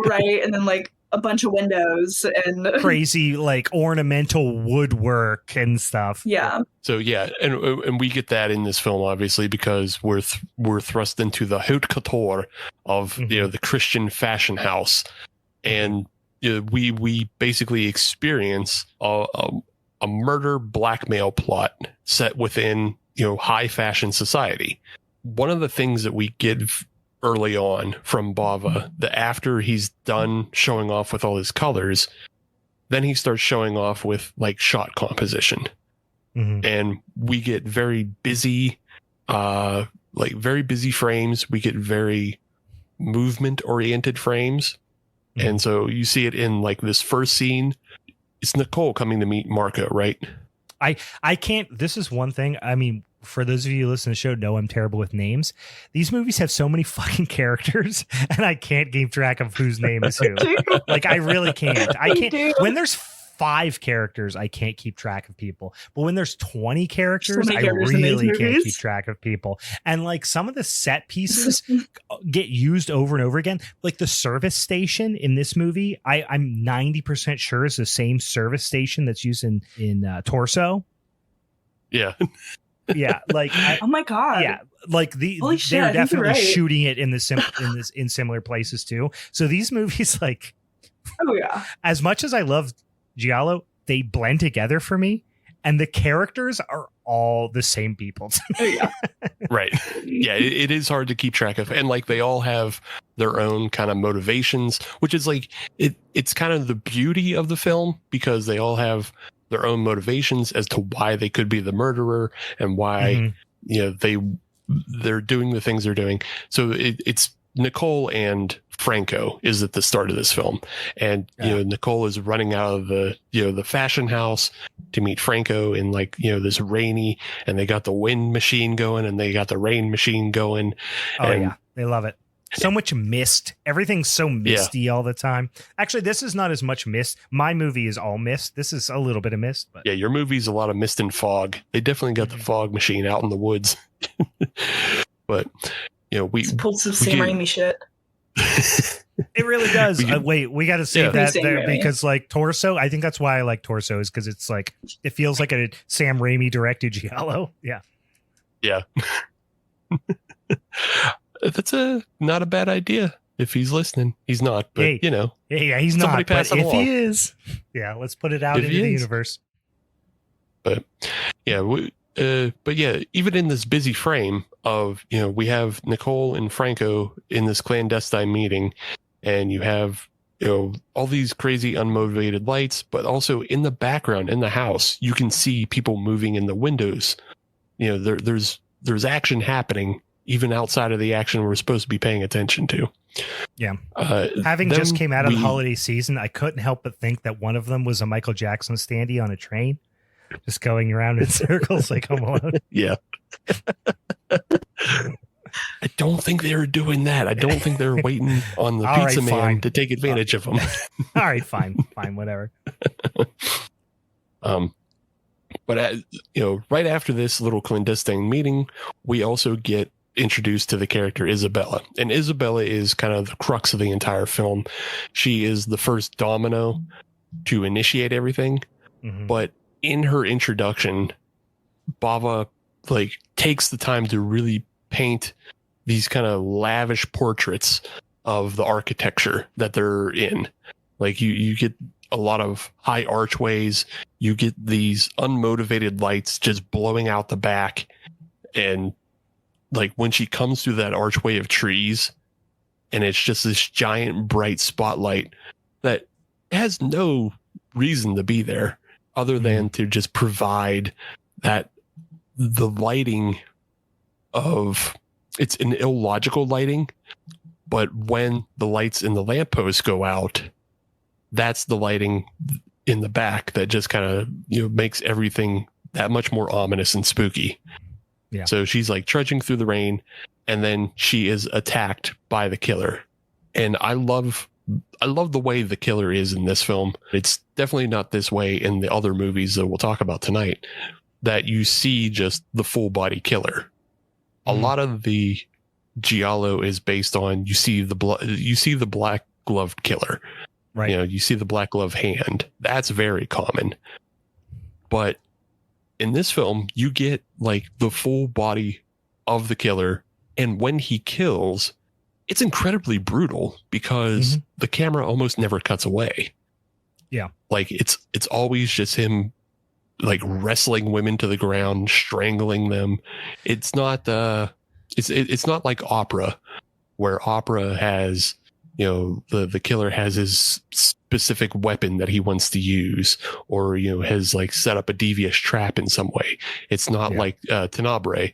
[SPEAKER 5] Right, and then like a bunch of windows and
[SPEAKER 3] crazy like ornamental woodwork and stuff.
[SPEAKER 5] Yeah.
[SPEAKER 4] So and we get that in this film obviously because we're thrust into the haute couture of the Christian fashion house, and we basically experience a murder blackmail plot set within high fashion society. One of the things that we get early on from Bava, that after he's done showing off with all his colors, then he starts showing off with like shot composition, and we get very busy, very busy frames. We get very movement oriented frames. And so you see it in like this first scene. It's Nicole coming to meet Marco, right?
[SPEAKER 3] I can't. This is one thing. I mean, for those of you who listen to the show, know I'm terrible with names. These movies have so many fucking characters, and I can't keep track of whose name is who. Like, I really can't. I can't. When there's 5 characters, I can't keep track of people. But when there's 20 characters, I really can't keep track of people. And like some of the set pieces get used over and over again. Like the service station in this movie, I'm 90% sure is the same service station that's used in Torso.
[SPEAKER 4] Yeah.
[SPEAKER 3] Yeah, like
[SPEAKER 5] oh my god,
[SPEAKER 3] yeah, like they're definitely shooting it in similar places too. So these movies, like,
[SPEAKER 5] oh yeah,
[SPEAKER 3] as much as I love Giallo, they blend together for me, and the characters are all the same people.
[SPEAKER 5] Oh yeah,
[SPEAKER 4] right. Yeah, it is hard to keep track of, and like they all have their own kind of motivations, which is like it's kind of the beauty of the film because they all have their own motivations as to why they could be the murderer and why they're doing the things they're doing. So it's Nicole and Franco is at the start of this film, and Nicole is running out of the fashion house to meet Franco in like this rainy, and they got the wind machine going and they got the rain machine going.
[SPEAKER 3] Yeah, they love it. So much mist. Everything's so misty all the time. Actually, this is not as much mist. My movie is all mist. This is a little bit of mist. But
[SPEAKER 4] yeah, your movie's a lot of mist and fog. They definitely got the fog machine out in the woods. But we
[SPEAKER 5] pulled some Sam Raimi shit.
[SPEAKER 3] It really does. Wait, we got to save that there because like Torso. I think that's why I like Torso is because it's like it feels like a Sam Raimi directed Giallo. Yeah.
[SPEAKER 4] Yeah. That's not a bad idea if he's listening. He's not, but
[SPEAKER 3] yeah, he's not. But if he is, let's put it out into the universe.
[SPEAKER 4] But even in this busy frame of we have Nicole and Franco in this clandestine meeting, and you have all these crazy unmotivated lights, but also in the background in the house you can see people moving in the windows. There's action happening even outside of the action we're supposed to be paying attention to.
[SPEAKER 3] Yeah. Having just came out of the holiday season, I couldn't help but think that one of them was a Michael Jackson standee on a train, just going around in circles like Home Alone.
[SPEAKER 4] Yeah. I don't think they were doing that. I don't think they're waiting on the pizza man to take advantage of them.
[SPEAKER 3] All right, fine, whatever.
[SPEAKER 4] But right after this little clandestine meeting, we also get introduced to the character Isabella, and Isabella is kind of the crux of the entire film. She is the first domino to initiate everything, but in her introduction, Bava takes the time to really paint these kind of lavish portraits of the architecture that they're in. Like you get a lot of high archways, you get these unmotivated lights just blowing out the back, and like when she comes through that archway of trees and it's just this giant bright spotlight that has no reason to be there other than to just provide that the lighting of it's an illogical lighting, but when the lights in the lamppost go out, that's the lighting in the back that just kind of makes everything that much more ominous and spooky. Yeah. So she's like trudging through the rain, and then she is attacked by the killer. And I love the way the killer is in this film. It's definitely not this way in the other movies that we'll talk about tonight, that you see just the full body killer. A lot of the Giallo is based on you see the black gloved killer. Right. You see the black glove hand. That's very common. But in this film, you get like the full body of the killer. And when he kills, it's incredibly brutal because the camera almost never cuts away.
[SPEAKER 3] Yeah.
[SPEAKER 4] Like it's always just him like wrestling women to the ground, strangling them. It's not it's not like opera, where opera has the killer has his specific weapon that he wants to use, or has like set up a devious trap in some way. It's not like Tenebrae,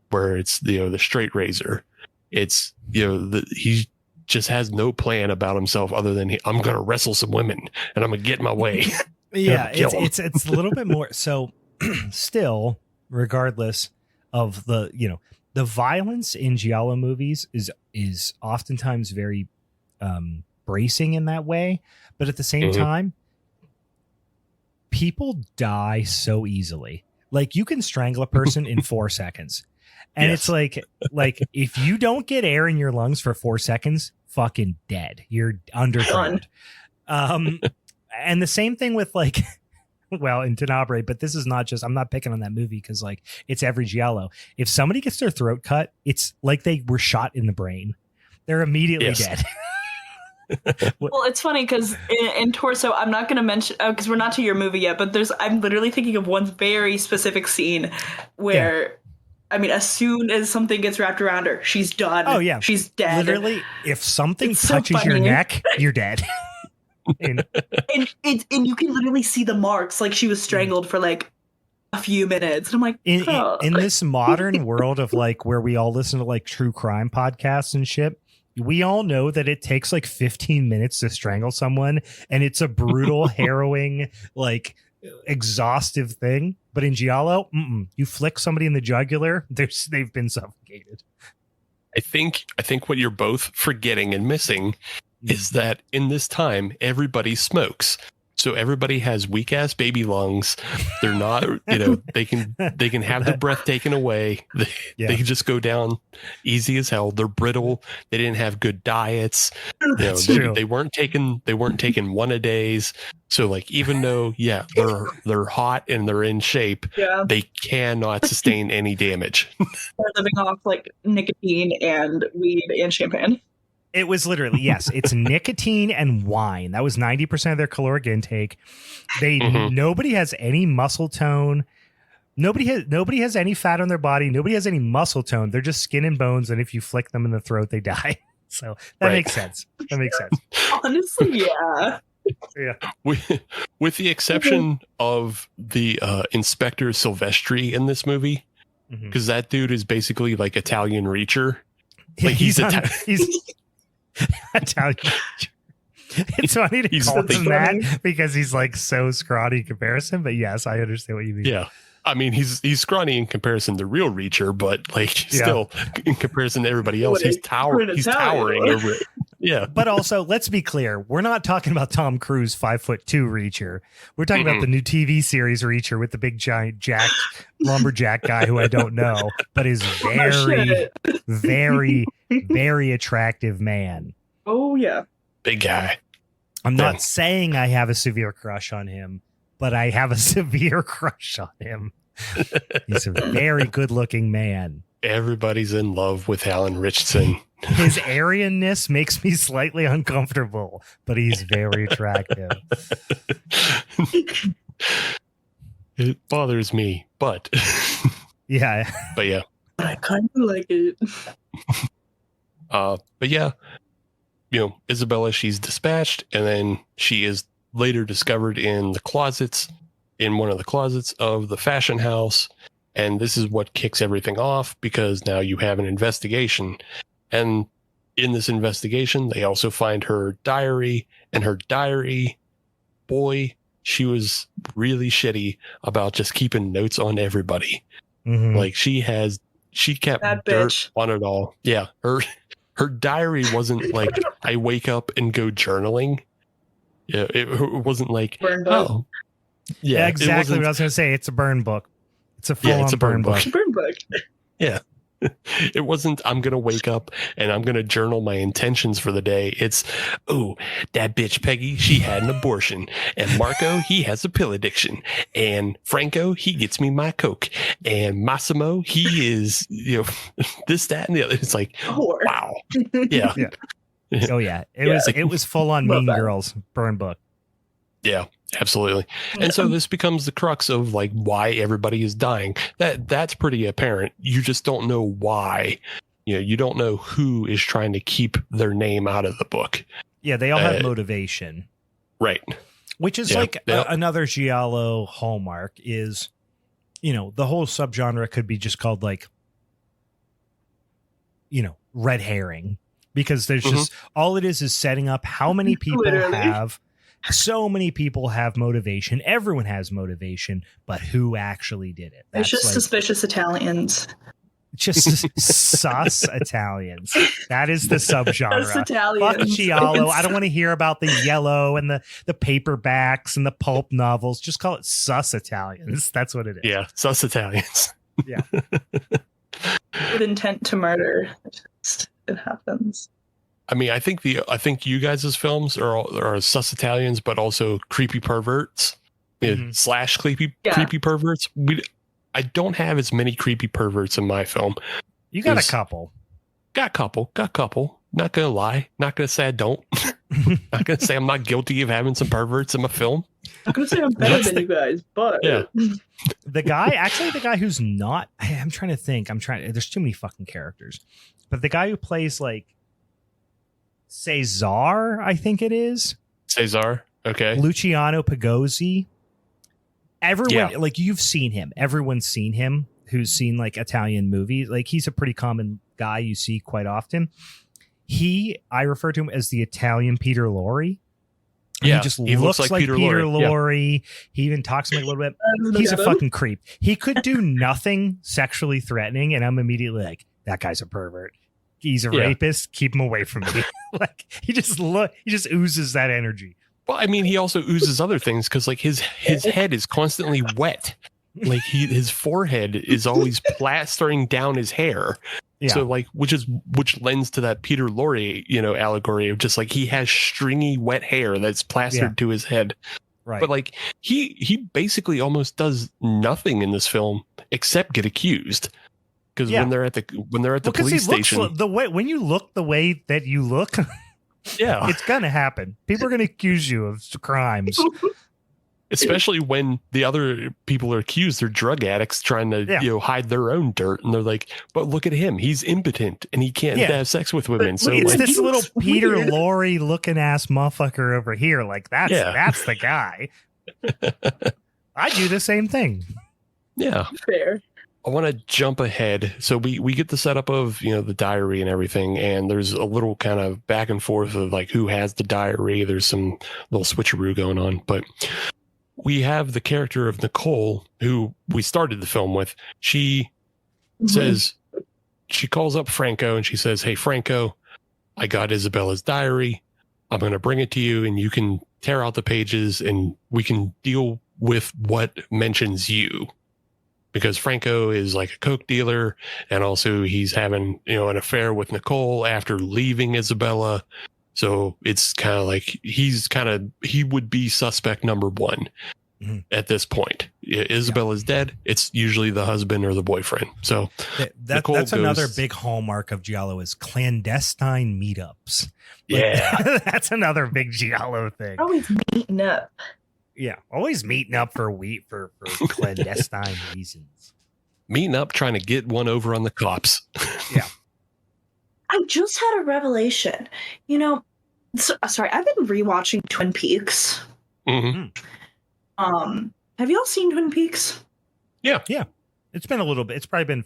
[SPEAKER 4] where it's the straight razor. It's he just has no plan about himself other than I'm gonna wrestle some women and I'm gonna get my way.
[SPEAKER 3] Yeah, it's a little bit more. So still, regardless of the violence in Giallo movies is oftentimes very bracing in that way, but at the same time, people die so easily. Like, you can strangle a person in 4 seconds. And it's like if you don't get air in your lungs for 4 seconds, fucking dead. You're underground. And the same thing with like, well, in Tenebrae, but this is not just, I'm not picking on that movie because like it's every Giallo. If somebody gets their throat cut, it's like they were shot in the brain. They're immediately dead.
[SPEAKER 5] Well, it's funny because in Torso, I'm not going to mention because we're not to your movie yet, but I'm literally thinking of one very specific scene where, I mean, as soon as something gets wrapped around her, she's done. Oh yeah, she's dead.
[SPEAKER 3] Literally, if something touches your neck, you're dead.
[SPEAKER 5] and you can literally see the marks, like she was strangled for like a few minutes. And I'm like,
[SPEAKER 3] in this modern world of like where we all listen to like true crime podcasts and shit, we all know that it takes like 15 minutes to strangle someone, and it's a brutal, harrowing, like exhaustive thing. But in Giallo, you flick somebody in the jugular, they've been suffocated.
[SPEAKER 4] I think what you're both forgetting and missing is that in this time, everybody smokes. So everybody has weak ass baby lungs. They're not, they can have their breath taken away. They can just go down easy as hell. They're brittle. They didn't have good diets. They weren't taking 1-a-days. So like, even though, they're hot and they're in shape, they cannot sustain any damage.
[SPEAKER 5] They're living off like nicotine and weed and champagne.
[SPEAKER 3] It was literally, yes, it's nicotine and wine. That was 90% of their caloric intake. Nobody has any muscle tone. Nobody has any fat on their body. Nobody has any muscle tone. They're just skin and bones. And if you flick them in the throat, they die. So that makes sense. That makes sense.
[SPEAKER 5] Honestly, yeah.
[SPEAKER 3] Yeah.
[SPEAKER 4] With the exception of the Inspector Silvestri in this movie, because that dude is basically like Italian Reacher. Like he's Italian.
[SPEAKER 3] It's funny to call him that because he's like so scrawny in comparison, but yes, I understand what you mean.
[SPEAKER 4] Yeah. I mean, he's scrawny in comparison to real Reacher, but like still in comparison to everybody else, he's towering over it. Yeah.
[SPEAKER 3] But also, let's be clear, we're not talking about Tom Cruise 5'2" Reacher. We're talking about the new TV series Reacher with the big giant jacked lumberjack guy who I don't know, but is very, very, very attractive man.
[SPEAKER 5] Oh yeah.
[SPEAKER 4] Big guy.
[SPEAKER 3] I'm not saying I have a severe crush on him, but I have a severe crush on him. He's a very good looking man.
[SPEAKER 4] Everybody's in love with Alan Richardson.
[SPEAKER 3] His Aryanness makes me slightly uncomfortable, but he's very attractive.
[SPEAKER 4] It bothers me, but
[SPEAKER 3] yeah.
[SPEAKER 4] But yeah.
[SPEAKER 5] I kind of like it.
[SPEAKER 4] But yeah, Isabella, she's dispatched, and then she is later discovered in one of the closets of the fashion house. And this is what kicks everything off, because now you have an investigation. And in this investigation, they also find her diary, and her diary, boy, she was really shitty about just keeping notes on everybody. Like she kept
[SPEAKER 5] that
[SPEAKER 4] dirt
[SPEAKER 5] bitch
[SPEAKER 4] on it all. Yeah. Her diary wasn't like, I wake up and go journaling. Yeah. It wasn't like,
[SPEAKER 5] burn book.
[SPEAKER 3] Oh, yeah, exactly what I was going to say. It's a burn book. It's a full-on burn book.
[SPEAKER 5] Burn book.
[SPEAKER 4] Yeah. It wasn't, I'm going to wake up and I'm going to journal my intentions for the day. It's, oh, that bitch Peggy, she had an abortion. And Marco, he has a pill addiction. And Franco, he gets me my Coke. And Massimo, he is, this, that, and the other. It's like, wow. Yeah.
[SPEAKER 3] Oh, yeah. It was full-on Mean Girls burn book.
[SPEAKER 4] Yeah, absolutely. And so this becomes the crux of like why everybody is dying. That's pretty apparent. You just don't know why. You don't know who is trying to keep their name out of the book.
[SPEAKER 3] Yeah, they all have motivation.
[SPEAKER 4] Right.
[SPEAKER 3] Which is another Giallo hallmark is, the whole subgenre could be just called like, red herring, because there's just all it is setting up how many people So many people have motivation. Everyone has motivation, but who actually did it?
[SPEAKER 5] It's just suspicious Italians.
[SPEAKER 3] Just sus Italians. That is the subgenre.
[SPEAKER 5] Sus Italians.
[SPEAKER 3] Fuck Giallo. I don't want to hear about the yellow and the paperbacks and the pulp novels. Just call it sus Italians. That's what it is.
[SPEAKER 4] Yeah, sus Italians.
[SPEAKER 3] Yeah.
[SPEAKER 5] With intent to murder. It happens.
[SPEAKER 4] I mean, I think you guys' films are sus Italians, but also creepy perverts / creepy perverts. I don't have as many creepy perverts in my film.
[SPEAKER 3] You got a couple.
[SPEAKER 4] Got a couple. Not gonna lie. Not gonna say I don't. Not gonna say I'm not guilty of having some perverts in my film.
[SPEAKER 5] I'm gonna say I'm better than you guys, but
[SPEAKER 4] yeah.
[SPEAKER 3] The guy who's not. I'm trying to think. There's too many fucking characters, but the guy who plays like Cesar, I think it is.
[SPEAKER 4] Cesar. Okay.
[SPEAKER 3] Luciano Pagozzi. Everyone, like, you've seen him. Everyone's seen him who's seen like Italian movies. Like, he's a pretty common guy you see quite often. I refer to him as the Italian Peter Lorre.
[SPEAKER 4] Yeah,
[SPEAKER 3] he just looks like Peter Lorre. Yeah. He even talks to me a little bit. He's a fucking creep. He could do nothing sexually threatening, and I'm immediately like, that guy's a pervert. He's a rapist. Keep him away from me. Like, he just oozes that energy.
[SPEAKER 4] Well, I mean, he also oozes other things because, like, his head is constantly wet. Like, his forehead is always plastering down his hair. Yeah. So, like, which lends to that Peter Lorre, allegory of just like he has stringy wet hair that's plastered to his head.
[SPEAKER 3] Right.
[SPEAKER 4] But like he basically almost does nothing in this film except get accused. Because when they're at the police station,
[SPEAKER 3] when you look the way that you look.
[SPEAKER 4] Yeah,
[SPEAKER 3] it's gonna happen. People are gonna accuse you of crimes,
[SPEAKER 4] especially when the other people are accused. They're drug addicts trying to hide their own dirt, and they're like, "But look at him; he's impotent and he can't have sex with women." So
[SPEAKER 3] it's
[SPEAKER 4] like,
[SPEAKER 3] this little Peter Lorre looking ass motherfucker over here. Like that's the guy. I do the same thing.
[SPEAKER 4] Yeah,
[SPEAKER 5] fair.
[SPEAKER 4] I want to jump ahead. So we get the setup of, the diary and everything. And there's a little kind of back and forth of like who has the diary. There's some little switcheroo going on, but we have the character of Nicole, who we started the film with. She says, she calls up Franco and she says, "Hey, Franco, I got Isabella's diary. I'm going to bring it to you and you can tear out the pages and we can deal with what mentions you." Because Franco is like a coke dealer, and also he's having, an affair with Nicole after leaving Isabella. So it's kind of like he would be suspect number one at this point. Isabella's dead. It's usually the husband or the boyfriend. So
[SPEAKER 3] that's another big hallmark of Giallo is clandestine meetups.
[SPEAKER 4] Yeah,
[SPEAKER 3] that's another big Giallo thing.
[SPEAKER 5] Always meeting up.
[SPEAKER 3] Yeah, always meeting up for clandestine reasons.
[SPEAKER 4] Meeting up, trying to get one over on the cops.
[SPEAKER 3] Yeah.
[SPEAKER 5] I just had a revelation. Sorry, I've been rewatching Twin Peaks.
[SPEAKER 4] Mm-hmm.
[SPEAKER 5] Have y'all seen Twin Peaks?
[SPEAKER 4] Yeah.
[SPEAKER 3] Yeah. It's been a little bit. It's probably been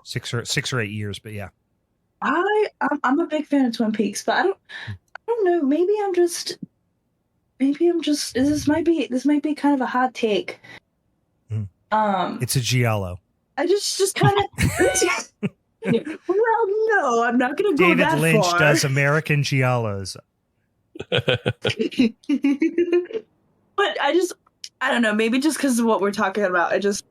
[SPEAKER 3] 6 or 8 years, but yeah.
[SPEAKER 5] I'm a big fan of Twin Peaks, but I don't know. Maybe I'm just. This might be kind of a hot take.
[SPEAKER 3] It's a Giallo.
[SPEAKER 5] I just kind of. Well, no, I'm not going to go that far.
[SPEAKER 3] David Lynch does American Giallos.
[SPEAKER 5] But I don't know. Maybe just because of what we're talking about, the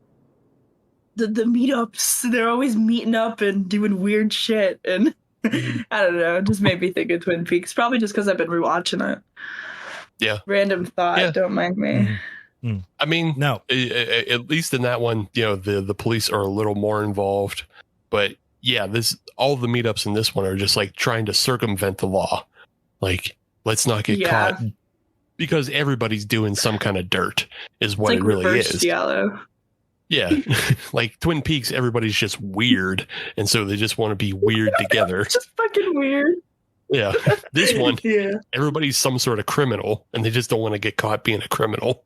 [SPEAKER 5] meetups. They're always meeting up and doing weird shit, and I don't know. It just made me think of Twin Peaks. Probably just because I've been rewatching it.
[SPEAKER 4] Yeah.
[SPEAKER 5] Random thought. Yeah. Don't mind me.
[SPEAKER 4] I mean,
[SPEAKER 3] no.
[SPEAKER 4] At least in that one, the police are a little more involved. But yeah, all the meetups in this one are just like trying to circumvent the law. Like, let's not get caught because everybody's doing some kind of dirt is what it really is.
[SPEAKER 5] Giallo.
[SPEAKER 4] Yeah. Like Twin Peaks, everybody's just weird. And so they just want to be weird together.
[SPEAKER 5] Just fucking weird.
[SPEAKER 4] Yeah. This one, everybody's some sort of criminal and they just don't want to get caught being a criminal.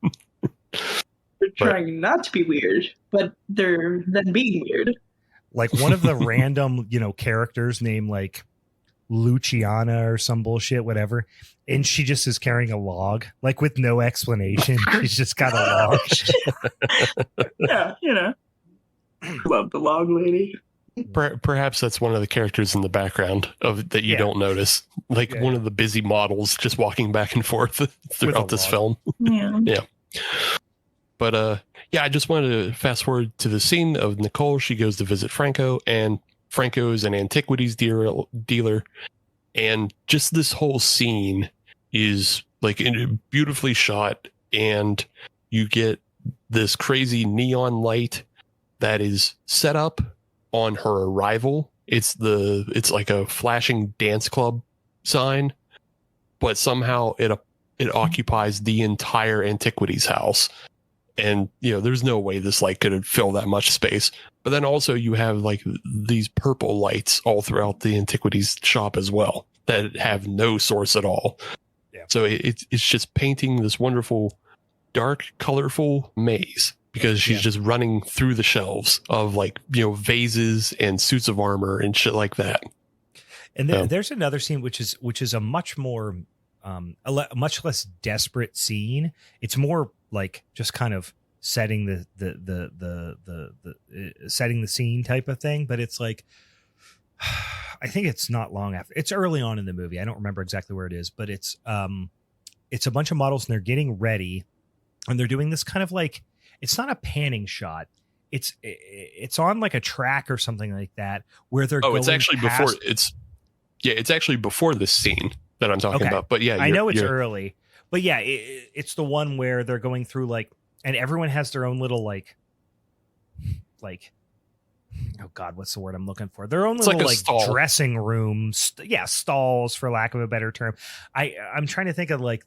[SPEAKER 5] They're trying not to be weird, but they're then being weird.
[SPEAKER 3] Like one of the random, characters named like Luciana or some bullshit, whatever. And she just is carrying a log, like with no explanation. She's just got a log.
[SPEAKER 5] Yeah, love the log lady.
[SPEAKER 4] Perhaps that's one of the characters in the background of that you don't notice, like one of the busy models just walking back and forth throughout this film. Yeah. But I just wanted to fast forward to the scene of Nicole. She goes to visit Franco, and Franco is an antiquities dealer, and just this whole scene is like beautifully shot, and you get this crazy neon light that is set up on her arrival. It's like a flashing dance club sign, but somehow it occupies the entire antiquities house. And, there's no way this light could fill that much space. But then also you have like these purple lights all throughout the antiquities shop as well that have no source at all. Yeah. So it's just painting this wonderful, dark, colorful maze, because she's just running through the shelves of like, vases and suits of armor and shit like that.
[SPEAKER 3] And there's another scene, which is a much more, much less desperate scene. It's more like just kind of setting the setting the scene type of thing. But it's like, I think it's not long after. It's early on in the movie. I don't remember exactly where it is, but it's a bunch of models and they're getting ready, and they're doing this kind of like, it's not a panning shot. It's on like a track or something like that where they're going
[SPEAKER 4] it's actually
[SPEAKER 3] past...
[SPEAKER 4] it's actually before this scene that I'm talking about. But yeah,
[SPEAKER 3] I know it's early, but yeah, it's the one where they're going through like, and everyone has their own little like, oh God, what's the word I'm looking for? Their own little like dressing rooms. Stalls, for lack of a better term. I'm trying to think of like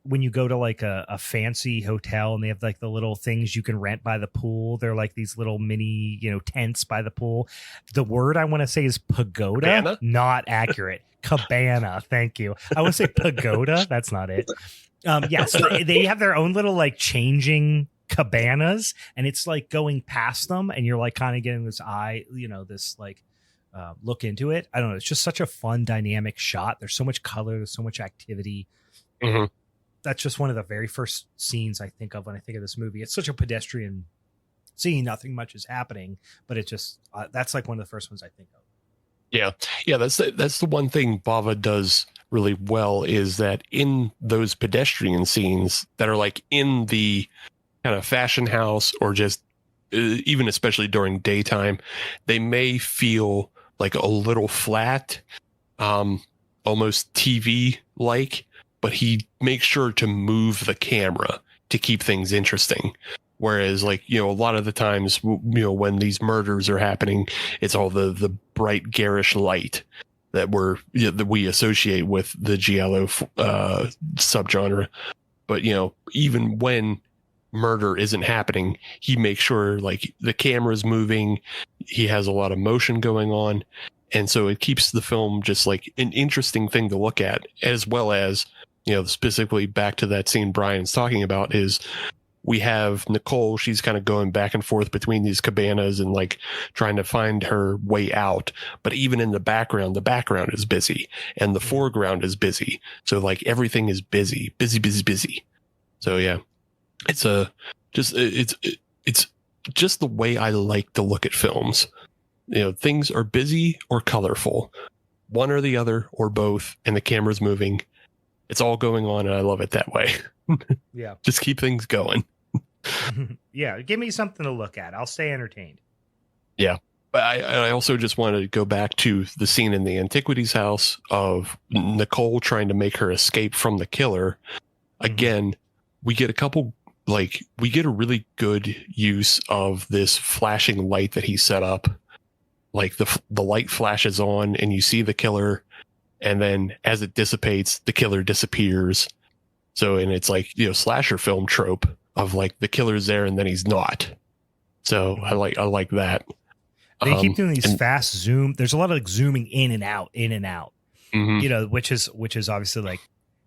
[SPEAKER 3] when you go to like a fancy hotel and they have like the little things you can rent by the pool. They're like these little mini, tents by the pool. The word I want to say is pagoda.
[SPEAKER 4] Cabana?
[SPEAKER 3] Not accurate. Cabana. Thank you. I want to say pagoda. That's not it. So they have their own little like changing cabanas, and it's like going past them and you're like kind of getting this this like look into it. I don't know. It's just such a fun dynamic shot. There's so much color. There's so much activity.
[SPEAKER 4] Mm-hmm.
[SPEAKER 3] That's just one of the very first scenes I think of when I think of this movie. It's such a pedestrian scene. Nothing much is happening, but it just, that's like one of the first ones I think of.
[SPEAKER 4] Yeah. That's the one thing Bava does really well, is that in those pedestrian scenes that are like in the kind of fashion house, or just even especially during daytime, they may feel like a little flat, almost TV like, but he makes sure to move the camera to keep things interesting. Whereas like, a lot of the times, when these murders are happening, it's all the bright garish light that that we associate with the Giallo subgenre. But, even when murder isn't happening, he makes sure like the camera's moving. He has a lot of motion going on. And so it keeps the film just like an interesting thing to look at, as well as, specifically back to that scene Brian's talking about, is we have Nicole. She's kind of going back and forth between these cabanas and like trying to find her way out. But even in the background is busy and the foreground is busy. So like everything is busy. So yeah, it's just the way I like to look at films. Things are busy or colorful, one or the other or both, and the camera's moving. It's all going on, and I love it that way.
[SPEAKER 3] Yeah.
[SPEAKER 4] Just keep things going.
[SPEAKER 3] Yeah. Give me something to look at. I'll stay entertained.
[SPEAKER 4] Yeah. But I also just wanted to go back to the scene in the antiquities house of Nicole trying to make her escape from the killer. Again, we get a really good use of this flashing light that he set up. Like the light flashes on and you see the killer, and then as it dissipates, the killer disappears. So, and it's like, slasher film trope of like the killer's there and then he's not. So I like that.
[SPEAKER 3] They keep doing these fast zoom. There's a lot of like zooming in and out, which is obviously like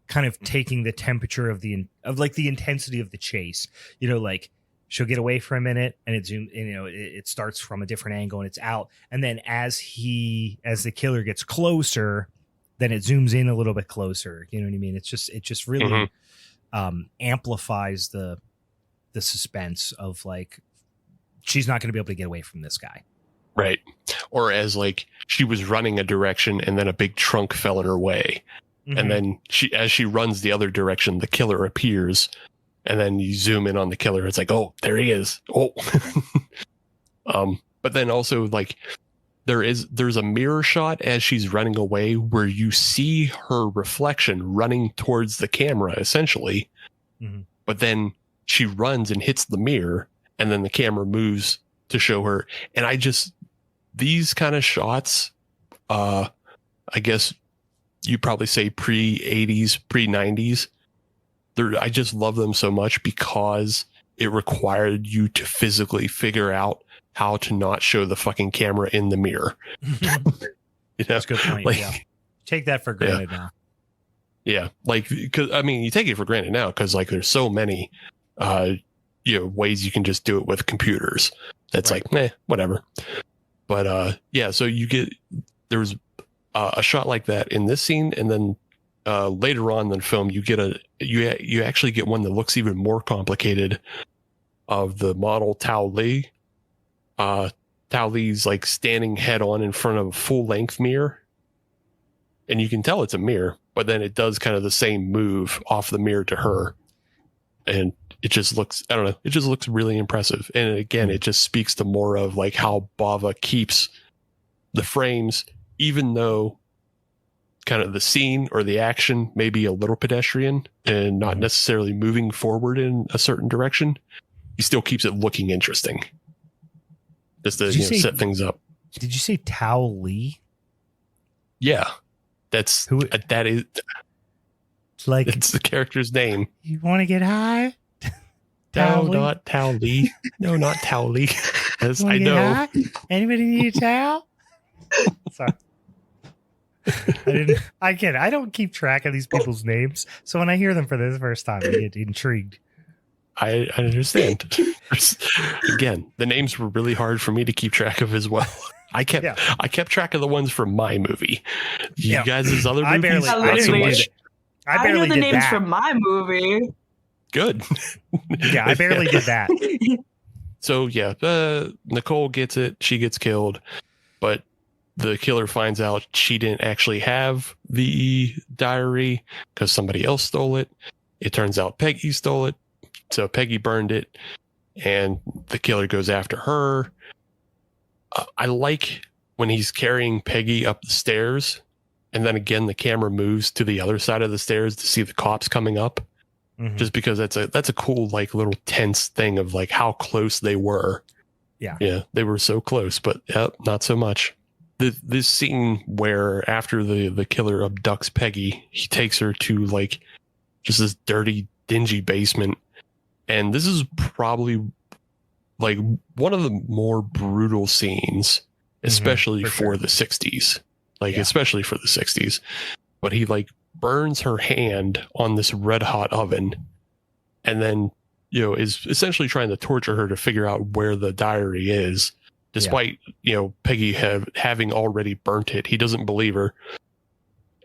[SPEAKER 3] kind of taking the temperature of the intensity of the chase. Like she'll get away for a minute and it starts from a different angle and it's out. And then as the killer gets closer, then it zooms in a little bit closer. You know what I mean? It just really amplifies the suspense of like, she's not going to be able to get away from this guy.
[SPEAKER 4] Right. Or as like she was running a direction and then a big trunk fell in her way. And then as she runs the other direction, the killer appears, and then you zoom in on the killer. It's like, oh, there he is. Oh, but then also like there's a mirror shot as she's running away where you see her reflection running towards the camera, essentially. But then she runs and hits the mirror, and then the camera moves to show her. And these kind of shots, I guess you probably say pre-80s, pre-90s. I just love them so much because it required you to physically figure out how to not show the fucking camera in the mirror.
[SPEAKER 3] That's a good point. Like, yeah. Take that for granted now.
[SPEAKER 4] Yeah. Like, cause I mean, you take it for granted now because like there's so many, ways you can just do it with computers. That's right. Like, whatever. But, so there's a shot like that in this scene, and then later on in the film you actually get one that looks even more complicated of the model Tao Li. Tao Li's like standing head on in front of a full length mirror, and you can tell it's a mirror, but then it does kind of the same move off the mirror to her, and it just looks, I don't know, it just looks really impressive. And again, it just speaks to more of like how Bava keeps the frames, even though kind of the scene or the action may be a little pedestrian and not necessarily moving forward in a certain direction, he still keeps it looking interesting. Just to set things up.
[SPEAKER 3] Did you say Tao Li?
[SPEAKER 4] Yeah. That's who that is.
[SPEAKER 3] Like,
[SPEAKER 4] it's the character's name.
[SPEAKER 3] You want to get high?
[SPEAKER 4] No, not Tao Li. No, not Tao Li. As I know.
[SPEAKER 3] High? Anybody need a towel? Sorry. I don't keep track of these people's names. So when I hear them for the first time, I get intrigued.
[SPEAKER 4] I understand. Again, the names were really hard for me to keep track of as well. I kept track of the ones from my movie. You guys' other movies?
[SPEAKER 5] I know the names from my movie.
[SPEAKER 4] Good.
[SPEAKER 3] Yeah, I barely did that.
[SPEAKER 4] So Nicole gets it. She gets killed, but the killer finds out she didn't actually have the diary because somebody else stole it. It turns out Peggy stole it. So Peggy burned it, and the killer goes after her. I like when he's carrying Peggy up the stairs, and then again, the camera moves to the other side of the stairs to see the cops coming up. Just because that's a cool, like, little tense thing of like how close they were. Yeah, they were so close, but not so much. This scene where after the killer abducts Peggy, he takes her to like just this dirty, dingy basement. And this is probably like one of the more brutal scenes, especially for the 60s, especially for the 60s. But he like burns her hand on this red hot oven, and then, is essentially trying to torture her to figure out where the diary is. Despite, Peggy having already burnt it, he doesn't believe her.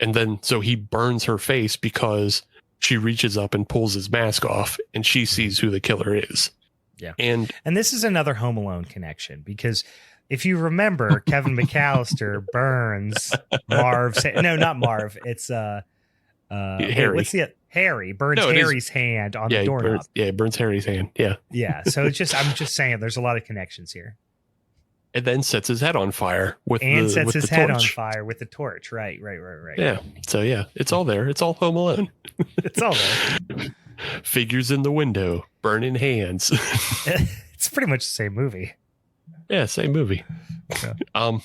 [SPEAKER 4] And then, so he burns her face because she reaches up and pulls his mask off, and she sees who the killer is.
[SPEAKER 3] Yeah. And this is another Home Alone connection, because if you remember, Kevin McAllister burns Marv's, no, not Marv. It's,
[SPEAKER 4] Harry.
[SPEAKER 3] Harry burns Harry's hand on the doorknob.
[SPEAKER 4] It burns Harry's hand. Yeah.
[SPEAKER 3] Yeah. So it's just, I'm just saying there's a lot of connections here.
[SPEAKER 4] And then sets his head on fire with
[SPEAKER 3] his head
[SPEAKER 4] torch.
[SPEAKER 3] on fire with the torch. Right.
[SPEAKER 4] Yeah. So it's all there. It's all Home Alone.
[SPEAKER 3] It's all there.
[SPEAKER 4] Figures in the window, burning hands.
[SPEAKER 3] It's pretty much the same movie.
[SPEAKER 4] Yeah, same movie. Yeah.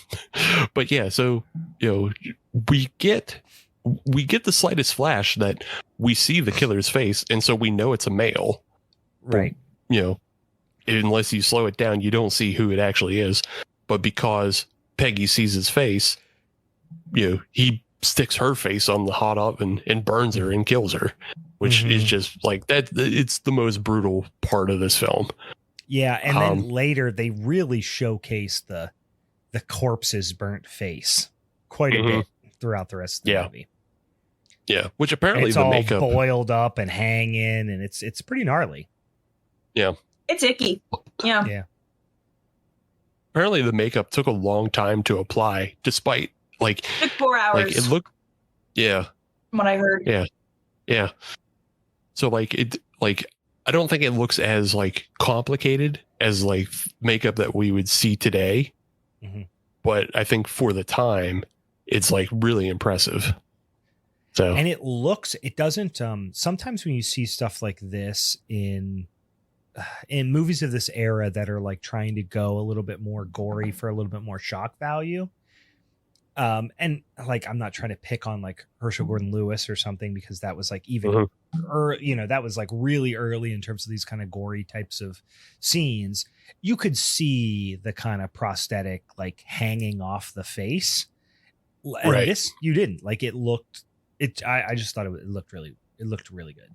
[SPEAKER 4] But yeah, so we get the slightest flash that we see the killer's face, and so we know it's a male.
[SPEAKER 3] Right.
[SPEAKER 4] Unless you slow it down, you don't see who it actually is. But because Peggy sees his face, he sticks her face on the hot oven and burns her and kills her, which is just like that. It's the most brutal part of this film.
[SPEAKER 3] Yeah, and then later they really showcase the corpse's burnt face quite a bit throughout the rest of the movie.
[SPEAKER 4] Yeah, which apparently
[SPEAKER 3] it's
[SPEAKER 4] the
[SPEAKER 3] all
[SPEAKER 4] makeup
[SPEAKER 3] boiled up and hanging, and it's pretty gnarly.
[SPEAKER 4] Yeah,
[SPEAKER 5] it's icky. Yeah.
[SPEAKER 4] Apparently the makeup took a long time to apply, despite like
[SPEAKER 5] it took 4 hours.
[SPEAKER 4] Like it looked,
[SPEAKER 5] From what I heard.
[SPEAKER 4] Yeah. So I don't think it looks as like complicated as like makeup that we would see today, but I think for the time, it's like really impressive. So,
[SPEAKER 3] and it doesn't, sometimes when you see stuff like this in movies of this era that are like trying to go a little bit more gory for a little bit more shock value. And like, I'm not trying to pick on like Herschel Gordon Lewis or something, because that was like even, that was like really early in terms of these kind of gory types of scenes. You could see the kind of prosthetic, like hanging off the face. And this, you didn't like, I just thought it looked really good.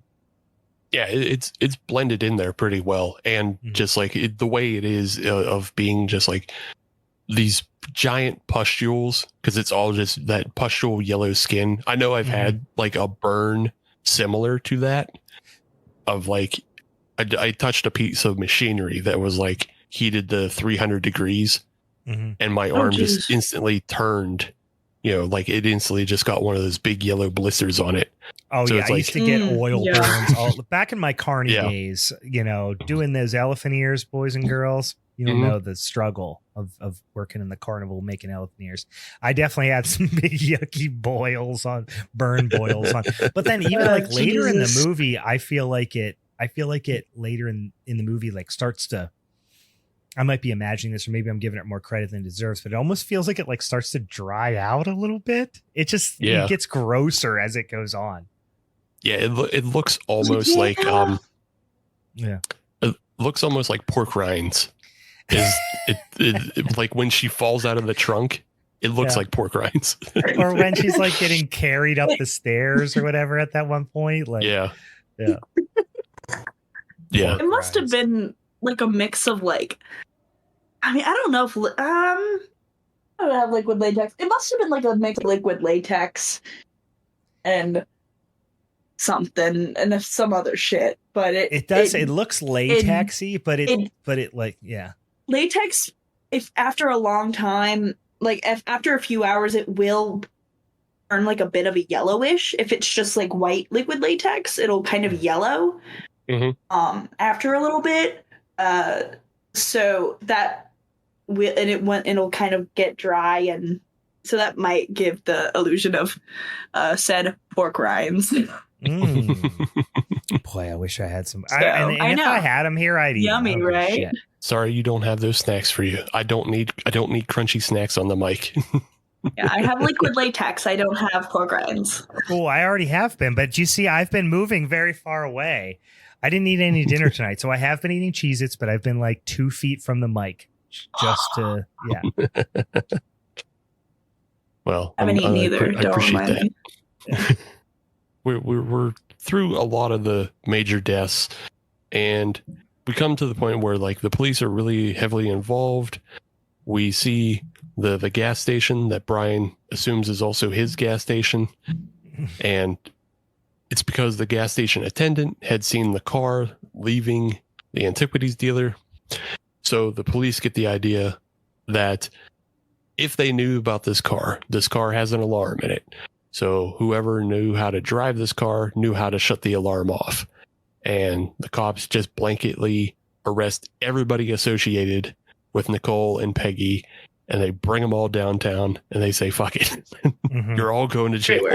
[SPEAKER 4] Yeah, it's blended in there pretty well. And just like the way it is of being just like these giant pustules, because it's all just that pustule yellow skin. I know I've had like a burn similar to that of like, I touched a piece of machinery that was like heated to 300 degrees and my arm just instantly turned, like it instantly just got one of those big yellow blisters on it.
[SPEAKER 3] Oh, so yeah. I used to get oil burns back in my carny days, doing those elephant ears, boys and girls. You don't know the struggle of working in the carnival making elephant ears. I definitely had some big yucky burn boils on. But then even like later in the movie, I feel like it later in the movie like starts to, I might be imagining this, or maybe I'm giving it more credit than it deserves, but it almost feels like it like starts to dry out a little bit. It just it gets grosser as it goes on.
[SPEAKER 4] Yeah, it looks almost like it looks almost like pork rinds. It like when she falls out of the trunk, it looks like pork rinds.
[SPEAKER 3] Or when she's like getting carried up the stairs or whatever at that one point. Like
[SPEAKER 4] yeah.
[SPEAKER 5] It must have been like a mix of like, I mean, I don't know if I don't have liquid latex. It must have been like a mix of liquid latex and something and some other shit. But it
[SPEAKER 3] looks latexy, but it like
[SPEAKER 5] latex, if after a long time, like if after a few hours, it will turn like a bit of a yellowish. If it's just like white liquid latex, it'll kind of yellow after a little bit. So that it'll kind of get dry, and so that might give the illusion of said pork rinds.
[SPEAKER 3] Boy, I wish I had some.
[SPEAKER 5] So,
[SPEAKER 3] if I had them here, I'd eat
[SPEAKER 5] yummy, right? Shit.
[SPEAKER 4] Sorry, you don't have those snacks for you. I don't need crunchy snacks on the mic.
[SPEAKER 5] Yeah, I have liquid latex. I don't have pork rinds.
[SPEAKER 3] Oh, I already have been, but you see, I've been moving very far away. I didn't eat any dinner tonight, so I have been eating Cheez-Its, but I've been like 2 feet from the mic, just to
[SPEAKER 4] Well,
[SPEAKER 5] I haven't eaten either.
[SPEAKER 4] I appreciate that. Yeah. We're through a lot of the major deaths, and we come to the point where like the police are really heavily involved. We see the gas station that Brian assumes is also his gas station, and it's because the gas station attendant had seen the car leaving the antiquities dealer. So the police get the idea that if they knew about this car has an alarm in it. So whoever knew how to drive this car knew how to shut the alarm off. And the cops just blanketly arrest everybody associated with Nicole and Peggy, and they bring them all downtown and they say, fuck it. You're all going to jail.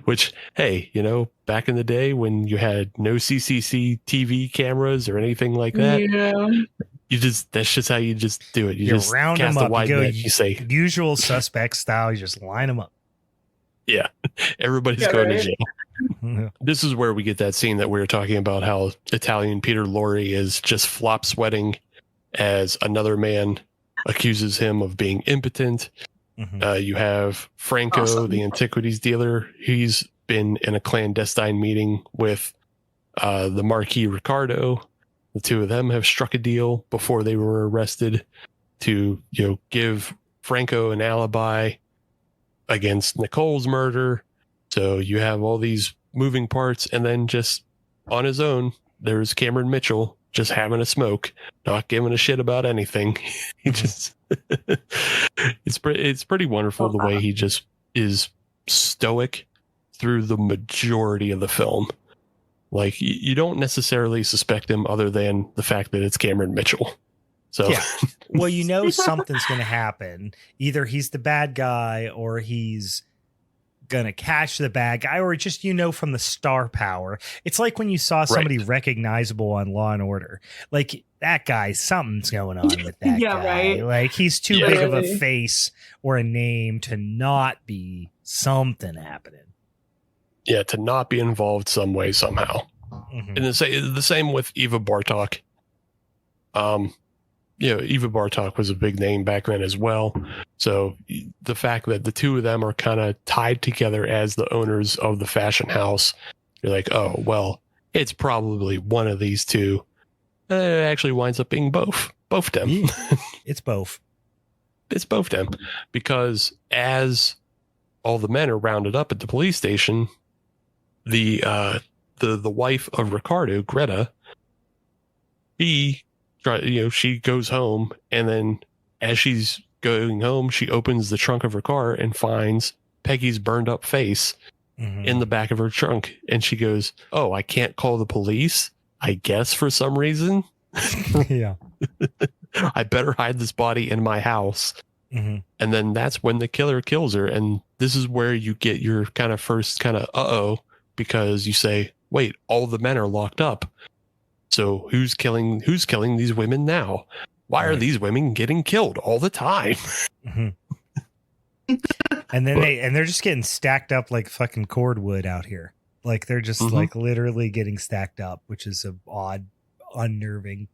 [SPEAKER 4] Which, hey, back in the day when you had no CCTV cameras or anything like that, that's just how you just do it. You just
[SPEAKER 3] round
[SPEAKER 4] cast
[SPEAKER 3] them
[SPEAKER 4] a
[SPEAKER 3] up.
[SPEAKER 4] wide net. You say
[SPEAKER 3] usual suspect style. You just line them up.
[SPEAKER 4] Yeah, everybody's going to jail. This is where we get that scene that we were talking about, how Italian Peter Lorre is just flop sweating as another man accuses him of being impotent. You have Franco, the antiquities dealer. He's been in a clandestine meeting with the Marquis Ricardo, The two of them have struck a deal before they were arrested to, give Franco an alibi against Nicole's murder. So you have all these moving parts, and then just on his own, there's Cameron Mitchell just having a smoke, not giving a shit about anything. He just it's pretty wonderful the way he just is stoic through the majority of the film. Like, you don't necessarily suspect him other than the fact that it's Cameron Mitchell. So
[SPEAKER 3] yeah. Well, something's going to happen. Either he's the bad guy, or he's gonna catch the bad guy, or just from the star power. It's like when you saw somebody recognizable on Law and Order, like that guy, something's going on with that guy. Right. Like, he's too big of a face or a name to not be something happening.
[SPEAKER 4] Yeah, to not be involved some way, somehow. And the same with Eva Bartok. Eva Bartok was a big name back then as well. So the fact that the two of them are kind of tied together as the owners of the fashion house, you're like, oh, well, it's probably one of these two. It actually winds up being both them.
[SPEAKER 3] Yeah, it's both.
[SPEAKER 4] It's both them, because as all the men are rounded up at the police station, the wife of Ricardo, Greta, she goes home, and then as she's going home, she opens the trunk of her car and finds Peggy's burned up face in the back of her trunk. And she goes, oh, I can't call the police, I guess, for some reason.
[SPEAKER 3] Yeah.
[SPEAKER 4] I better hide this body in my house. And then that's when the killer kills her. And this is where you get your kind of first kind of because you say, wait, all the men are locked up. So who's killing these women now? Why are these women getting killed all the time?
[SPEAKER 3] And then they're just getting stacked up like fucking cordwood out here. Like, they're just like literally getting stacked up, which is an odd, unnerving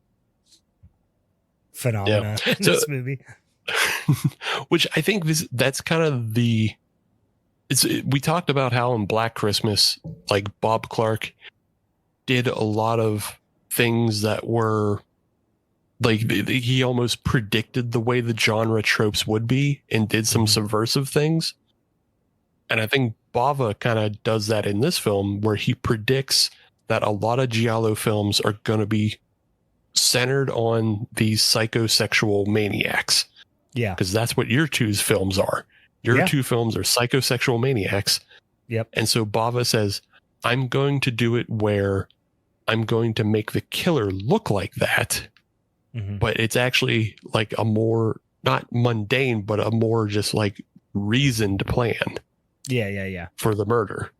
[SPEAKER 3] phenomena in this movie.
[SPEAKER 4] Which I think that's kind of we talked about how in Black Christmas, like, Bob Clark did a lot of things that were like, he almost predicted the way the genre tropes would be and did some subversive things. And I think Bava kind of does that in this film, where he predicts that a lot of Giallo films are going to be centered on these psychosexual maniacs.
[SPEAKER 3] Yeah.
[SPEAKER 4] Because that's what your two's films are. Your two films are psychosexual maniacs.
[SPEAKER 3] Yep.
[SPEAKER 4] And so Bava says, I'm going to do it where I'm going to make the killer look like that, but it's actually like a more, not mundane, but a more just like reasoned plan.
[SPEAKER 3] Yeah.
[SPEAKER 4] For the murder.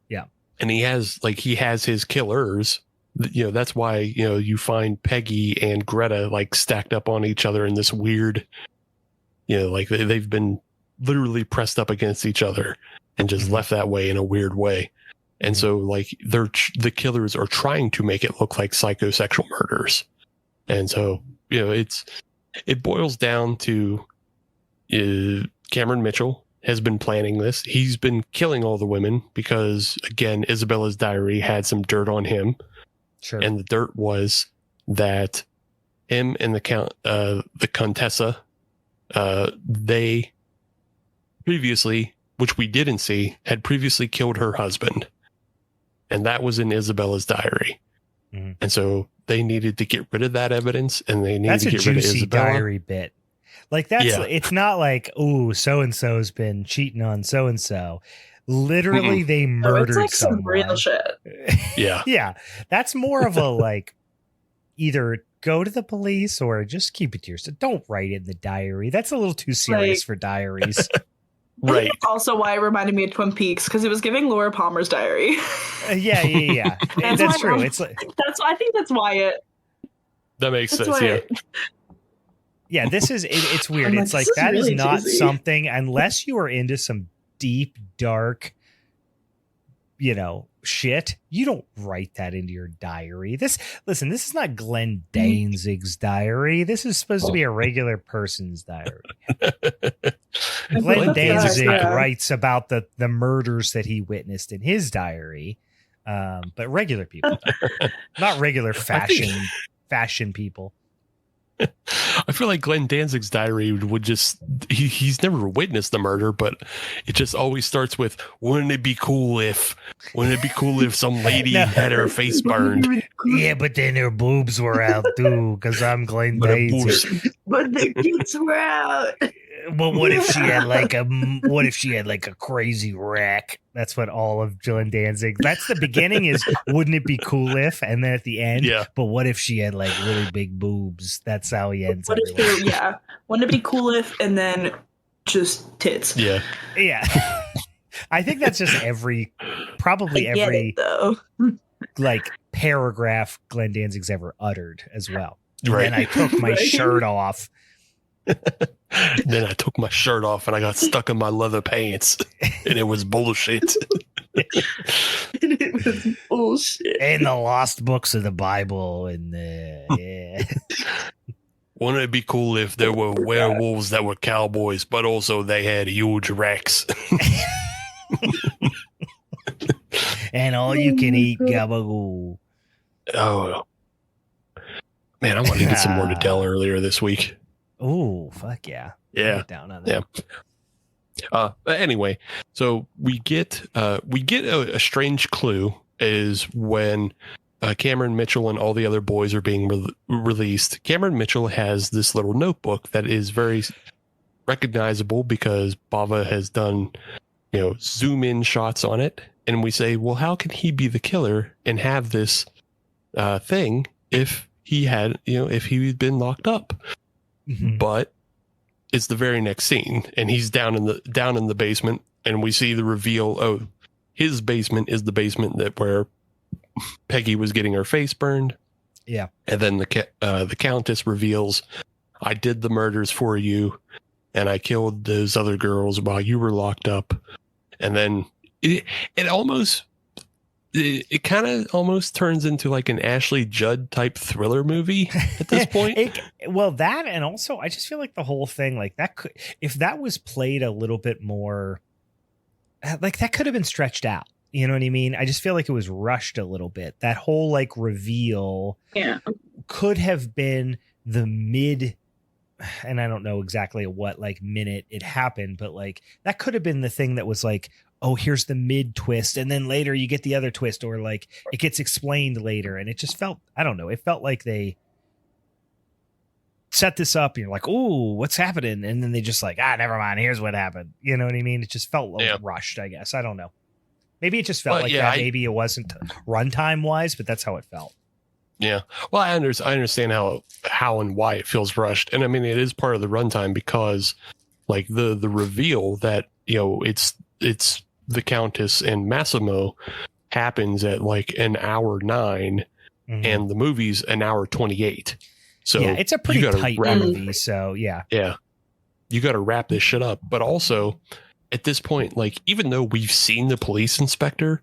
[SPEAKER 3] Yeah.
[SPEAKER 4] And he has his killers. That's why, you find Peggy and Greta like stacked up on each other in this weird, like they've been literally pressed up against each other and just left that way in a weird way. And so, like, the killers are trying to make it look like psychosexual murders. And so, it boils down to Cameron Mitchell has been planning this. He's been killing all the women because, again, Isabella's diary had some dirt on him.
[SPEAKER 3] Sure.
[SPEAKER 4] And the dirt was that him and the Contessa, they previously, which we didn't see, had previously killed her husband. And that was in Isabella's diary. And so they needed to get rid of that evidence, and they needed to get rid of Isabella. That's a juicy
[SPEAKER 3] diary bit. Like, it's not like, oh, so-and-so's been cheating on so-and-so. Literally, they murdered someone. It's like some
[SPEAKER 5] real shit.
[SPEAKER 4] Yeah.
[SPEAKER 3] Yeah. That's more of a, like, either go to the police or just keep it to yourself. Don't write it in the diary. That's a little too serious for diaries.
[SPEAKER 4] Right.
[SPEAKER 5] Also why it reminded me of Twin Peaks, because it was giving Laura Palmer's diary.
[SPEAKER 3] Yeah. That's true. It's like,
[SPEAKER 5] I think that's why it.
[SPEAKER 4] That makes sense. Yeah.
[SPEAKER 3] Yeah. This is it's weird. It's like that really is not cheesy. Something, unless you are into some deep, dark, shit. You don't write that into your diary. This is not Glenn Danzig's diary. This is supposed to be a regular person's diary. Glenn Danzig writes about the murders that he witnessed in his diary. But regular people, not regular fashion people.
[SPEAKER 4] I feel like Glenn Danzig's diary would just, he's never witnessed the murder, but it just always starts with, wouldn't it be cool if some lady had her face burned?
[SPEAKER 3] Yeah, but then her boobs were out too, because I'm Glenn Danzig.
[SPEAKER 5] But the kids were out.
[SPEAKER 3] But what if she had like a crazy rack? That's what all of Glenn Danzig. That's the beginning is, wouldn't it be cool if? And then at the end, but what if she had like really big boobs? That's how he ends.
[SPEAKER 5] What if wouldn't it be cool if? And then just tits.
[SPEAKER 4] Yeah.
[SPEAKER 3] I think that's just every like paragraph Glenn Danzig's ever uttered as well.
[SPEAKER 4] Right.
[SPEAKER 3] And I took my shirt off.
[SPEAKER 4] Then I took my shirt off and I got stuck in my leather pants, and it was bullshit.
[SPEAKER 5] It was bullshit.
[SPEAKER 3] And the lost books of the Bible, and
[SPEAKER 4] Wouldn't it be cool if there were werewolves that were cowboys, but also they had huge racks?
[SPEAKER 3] And all you can eat gabagoo.
[SPEAKER 4] Oh man, I wanted to get some more to tell earlier this week.
[SPEAKER 3] Oh, fuck yeah.
[SPEAKER 4] Yeah.
[SPEAKER 3] Down on that.
[SPEAKER 4] Yeah. But anyway, so we get a strange clue is when Cameron Mitchell and all the other boys are being released. Cameron Mitchell has this little notebook that is very recognizable because Bava has done, zoom in shots on it. And we say, well, how can he be the killer and have this thing if he had, if he'd been locked up? Mm-hmm. But it's the very next scene, and he's down in the basement, and we see the reveal. Oh, his basement is the basement where Peggy was getting her face burned.
[SPEAKER 3] Yeah, and
[SPEAKER 4] then the Countess reveals, "I did the murders for you, and I killed those other girls while you were locked up." And then it kind of almost turns into like an Ashley Judd type thriller movie at this point.
[SPEAKER 3] That, and also I just feel like the whole thing, like that could, if that was played a little bit more, like that could have been stretched out. You know what I mean? I just feel like it was rushed a little bit. That whole like reveal could have been the mid, and I don't know exactly what like minute it happened, but like that could have been the thing that was like, oh, here's the mid twist, and then later you get the other twist, or like it gets explained later. And it just felt, I don't know, it felt like they set this up and you're like, oh, what's happening? And then they just like, never mind, here's what happened. You know what I mean? It just felt rushed, I guess. I don't know. Maybe it just felt that. Maybe it wasn't runtime wise, but that's how it felt.
[SPEAKER 4] Yeah. Well, I understand how and why it feels rushed. And I mean, it is part of the runtime because like the reveal that, it's the Countess and Massimo happens at like an hour 9 and the movie's an hour 28. So
[SPEAKER 3] yeah, it's a pretty tight movie. So yeah.
[SPEAKER 4] You got to wrap this shit up. But also at this point, like, even though we've seen the police inspector,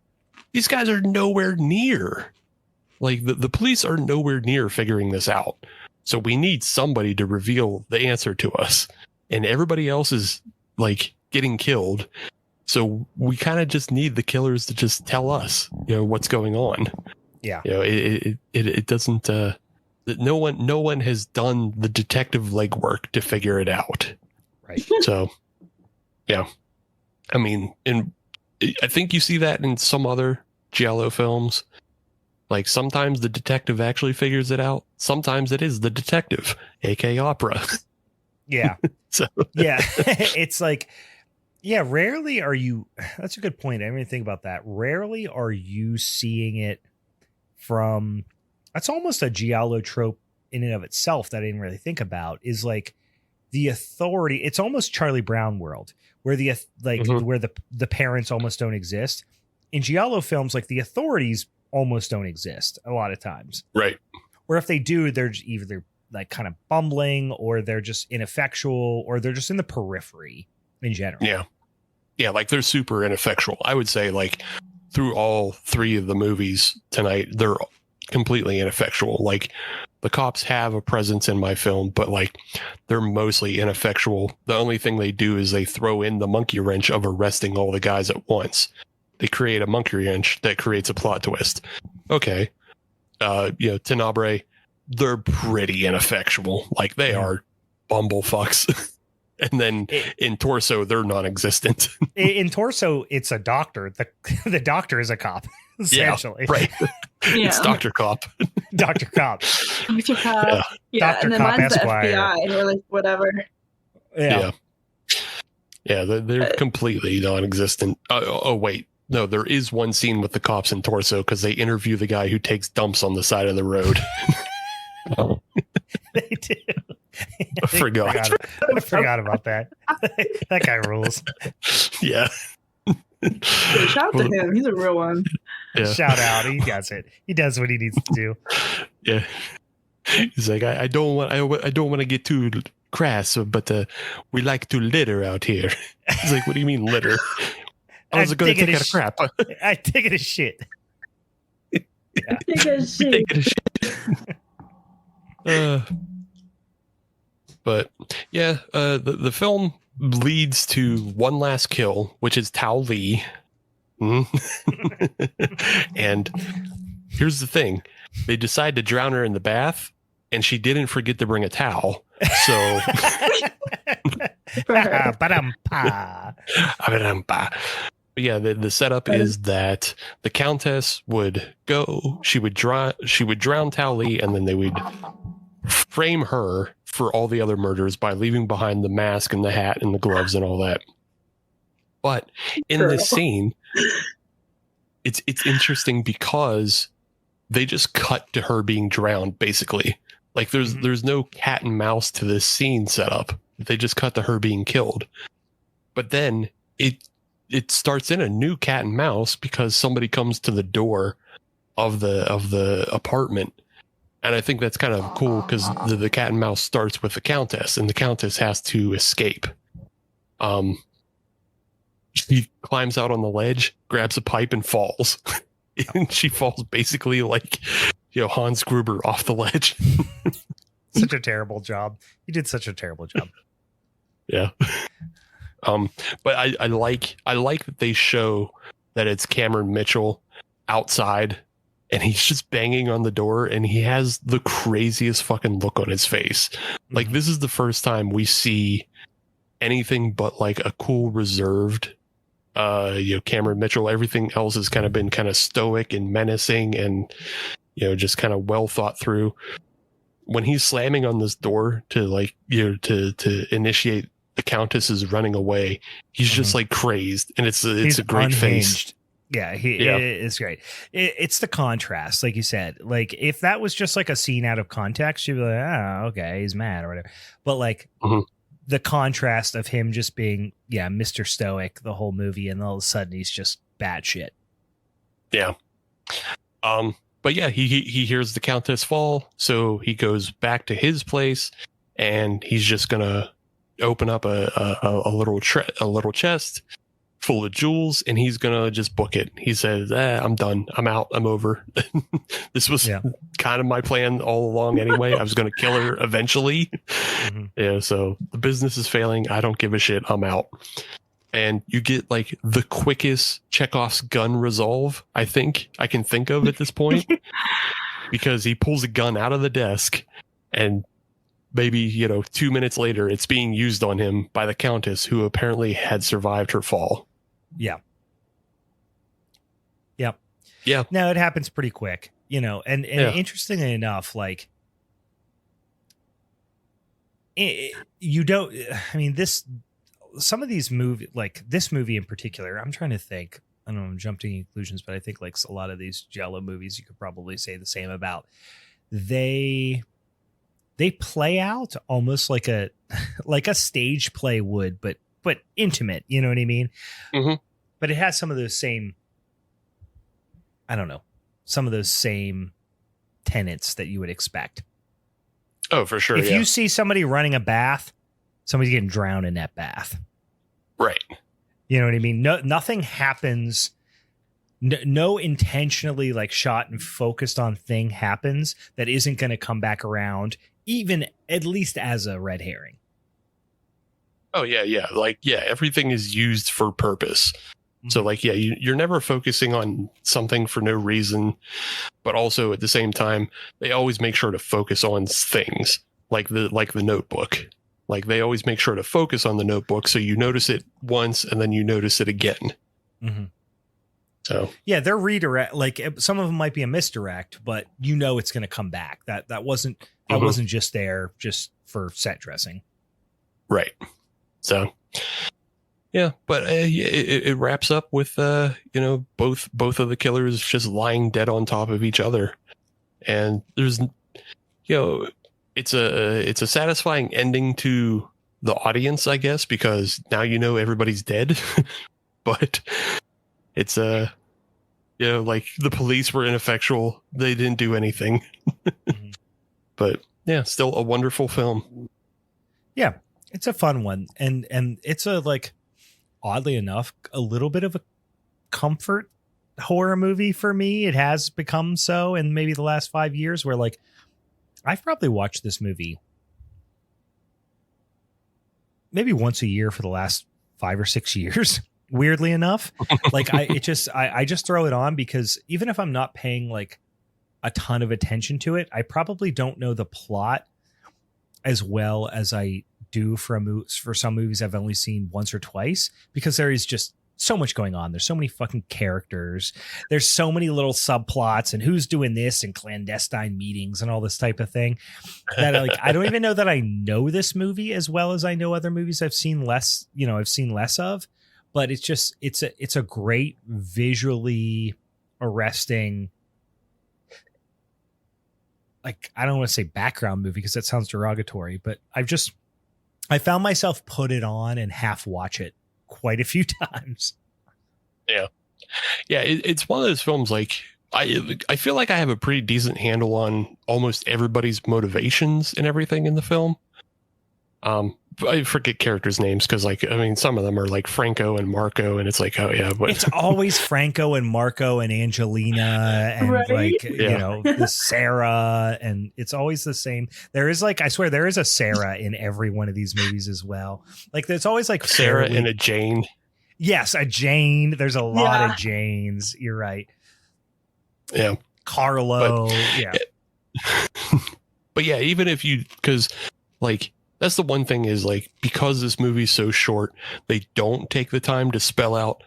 [SPEAKER 4] these guys are nowhere near, like the police are nowhere near figuring this out. So we need somebody to reveal the answer to us, and everybody else is like getting killed. So we kind of just need the killers to just tell us, what's going on.
[SPEAKER 3] Yeah.
[SPEAKER 4] It doesn't, no one has done the detective legwork to figure it out.
[SPEAKER 3] Right.
[SPEAKER 4] So, yeah. I mean, I think you see that in some other Giallo films. Like sometimes the detective actually figures it out. Sometimes it is the detective, aka opera.
[SPEAKER 3] Yeah. So yeah, it's like, yeah, rarely are you, that's a good point. I didn't even think about that. Rarely are you seeing it from, that's almost a Giallo trope in and of itself that I didn't really think about, is like the authority. It's almost Charlie Brown world where where the parents almost don't exist. In Giallo films, like the authorities almost don't exist a lot of times.
[SPEAKER 4] Right.
[SPEAKER 3] Or if they do, they're either like kind of bumbling, or they're just ineffectual, or they're just in the periphery in general.
[SPEAKER 4] Yeah. Yeah, like they're super ineffectual. I would say like through all 3 of the movies tonight, they're completely ineffectual. Like the cops have a presence in my film, but like they're mostly ineffectual. The only thing they do is they throw in the monkey wrench of arresting all the guys at once. they create a monkey wrench that creates a plot twist. Okay. Tenebrae, they're pretty ineffectual. Like, they are bumblefucks. And then in Torso, they're non-existent.
[SPEAKER 3] In Torso, it's a doctor. The doctor is a cop, essentially.
[SPEAKER 4] Yeah, right. It's Dr. Cop.
[SPEAKER 3] Dr. Cop.
[SPEAKER 5] Dr. Cop. Yeah,
[SPEAKER 3] Dr.
[SPEAKER 5] and then
[SPEAKER 3] Cop
[SPEAKER 5] mine's
[SPEAKER 3] Esquire.
[SPEAKER 5] the FBI, or like whatever.
[SPEAKER 3] Yeah.
[SPEAKER 4] They're completely non-existent. Oh, wait. No, there is one scene with the cops in Torso because they interview the guy who takes dumps on the side of the road.
[SPEAKER 3] They do.
[SPEAKER 4] I forgot
[SPEAKER 3] about that. That guy rules.
[SPEAKER 4] Yeah.
[SPEAKER 5] Shout out to him. He's a real one.
[SPEAKER 4] Yeah.
[SPEAKER 3] Shout out. He does it. He does what he needs to do.
[SPEAKER 4] Yeah. He's like, I don't want to get too crass, but we like to litter out here. He's like, what do you mean litter? I was going to take out a crap.
[SPEAKER 3] I take it as shit.
[SPEAKER 5] Yeah. Take it as shit.
[SPEAKER 4] But yeah, the film leads to one last kill, which is Tao Li. And here's the thing. They decide to drown her in the bath, and she didn't forget to bring a towel. So yeah, the setup is that the Countess would go, she would drown Tao Li, and then they would frame her for all the other murders by leaving behind the mask and the hat and the gloves and all that. But in this scene, it's interesting because they just cut to her being drowned, basically. Like there's no cat and mouse to this scene setup. They just cut to her being killed. But then it starts in a new cat and mouse because somebody comes to the door of the apartment. And I think that's kind of cool because the cat and mouse starts with the Countess, and the Countess has to escape. She climbs out on the ledge, grabs a pipe, and falls. And she falls basically like, Hans Gruber off the ledge.
[SPEAKER 3] Such a terrible job. You did such a terrible job.
[SPEAKER 4] Yeah. But I like that they show that it's Cameron Mitchell outside, and he's just banging on the door, and he has the craziest fucking look on his face. Like, this is the first time we see anything but like a cool, reserved, Cameron Mitchell. Everything else has kind of been kind of stoic and menacing and, just kind of well thought through. When he's slamming on this door to to initiate the Countess's running away, he's just like crazed, and it's a great
[SPEAKER 3] unhinged
[SPEAKER 4] face.
[SPEAKER 3] Yeah, it's great. It's the contrast, like you said. Like, if that was just like a scene out of context, you'd be like, oh, okay, he's mad or whatever. But like the contrast of him just being, Mr. Stoic the whole movie, and all of a sudden he's just bad shit.
[SPEAKER 4] Yeah. But yeah, he hears the Countess fall, so he goes back to his place, and he's just gonna open up a little chest full of jewels, and he's gonna just book it. He says, I'm done, I'm out, I'm over. This was kind of my plan all along anyway. I was gonna kill her eventually. So the business is failing, I don't give a shit, I'm out. And you get like the quickest Chekhov's gun resolve I think I can think of at this point, because he pulls a gun out of the desk, and maybe 2 minutes later it's being used on him by the Countess, who apparently had survived her fall.
[SPEAKER 3] Yeah.
[SPEAKER 4] Yeah.
[SPEAKER 3] No, it happens pretty quick, and interestingly enough, like some of these movies, like this movie in particular, I'm trying to think, I don't know, I'm jumping to conclusions, but I think like a lot of these Giallo movies, you could probably say the same about. They play out almost like a stage play would, but intimate, you know what I mean? But it has some of those same, some of those same tenets that you would expect.
[SPEAKER 4] Oh, for sure.
[SPEAKER 3] If you see somebody running a bath, somebody's getting drowned in that bath.
[SPEAKER 4] Right.
[SPEAKER 3] You know what I mean? Nothing happens. No intentionally like shot and focused on thing happens that isn't going to come back around, even at least as a red herring.
[SPEAKER 4] Oh yeah. Like, everything is used for purpose. So like, yeah, you're never focusing on something for no reason, but also at the same time, they always make sure to focus on things like the Notebook. Like they always make sure to focus on the Notebook. So you notice it once and then you notice it again. Mm-hmm. So
[SPEAKER 3] yeah, they're redirect. Like some of them might be a misdirect, but you know, it's going to come back. That wasn't just there just for set dressing.
[SPEAKER 4] Right. So yeah, but it wraps up with both of the killers just lying dead on top of each other, and there's it's a satisfying ending to the audience, I guess, because now everybody's dead, but it's like the police were ineffectual; they didn't do anything, mm-hmm. But yeah, still a wonderful film.
[SPEAKER 3] Yeah, it's a fun one, and it's a like. Oddly enough, a little bit of a comfort horror movie for me. It has become so in maybe the last 5 years where like I've probably watched this movie maybe once a year for the last 5 or 6 years. Weirdly enough, like I just throw it on because even if I'm not paying like a ton of attention to it, I probably don't know the plot as well as I do for some movies I've only seen once or twice, because there is just so much going on. There's so many fucking characters. There's so many little subplots and who's doing this and clandestine meetings and all this type of thing that like I don't even know that I know this movie as well as I know other movies I've seen less of. But it's just it's a great visually arresting, like I don't want to say background movie because that sounds derogatory, but I found myself put it on and half watch it quite a few times.
[SPEAKER 4] Yeah. Yeah. It's one of those films. Like I feel like I have a pretty decent handle on almost everybody's motivations and everything in the film. I forget characters' names because, like, I mean, some of them are like Franco and Marco, and it's like, oh yeah, but
[SPEAKER 3] it's always Franco and Marco and Angelina and right? Like the Sarah, and it's always the same. There is like, I swear, there is a Sarah in every one of these movies as well. Like, there's always like
[SPEAKER 4] Sarah and a Jane.
[SPEAKER 3] Yes, a Jane. There's a lot of Janes. You're right.
[SPEAKER 4] Yeah,
[SPEAKER 3] Carlo.
[SPEAKER 4] But yeah, even if because like. That's the one thing is like, because this movie's so short, they don't take the time to spell out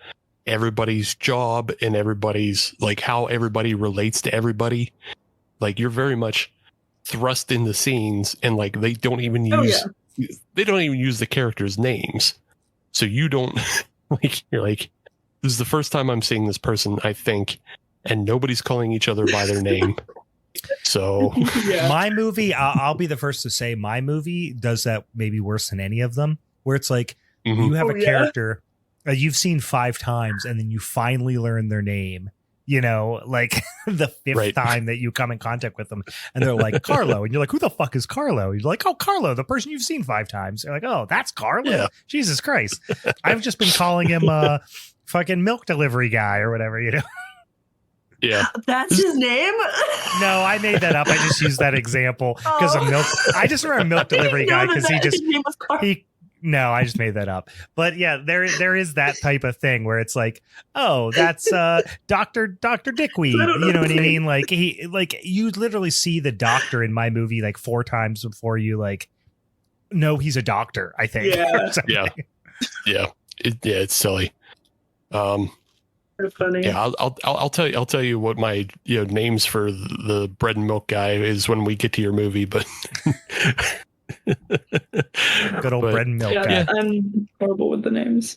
[SPEAKER 4] everybody's job and everybody's like how everybody relates to everybody. Like you're very much thrust in the scenes and like they don't even use the characters' names. So you don't like, you're like, this is the first time I'm seeing this person, I think, and nobody's calling each other by their name. So
[SPEAKER 3] my movie, I'll be the first to say my movie does that maybe worse than any of them, where it's like you have a character you've seen 5 times and then you finally learn their name, like the 5th time that you come in contact with them and they're like Carlo, and you're like, who the fuck is Carlo? You're like, oh, Carlo, the person you've seen 5 times. You're like, oh, that's Carlo. Yeah. Jesus Christ. I've just been calling him a fucking milk delivery guy or whatever,
[SPEAKER 4] Yeah,
[SPEAKER 5] that's his name.
[SPEAKER 3] No, I made that up. I just used that example because of milk. I just remember milk delivery guy because No, I just made that up. But yeah, there is that type of thing where it's like, oh, that's Dr. Dickweed. You know what I mean? Like you literally see the doctor in my movie like 4 times before you like know he's a doctor. I think.
[SPEAKER 4] Yeah. It's silly.
[SPEAKER 5] Funny.
[SPEAKER 4] Yeah, I'll tell you what my names for the bread and milk guy is when we get to your movie, but
[SPEAKER 3] good old bread and milk guy.
[SPEAKER 5] Yeah, I'm horrible with the names.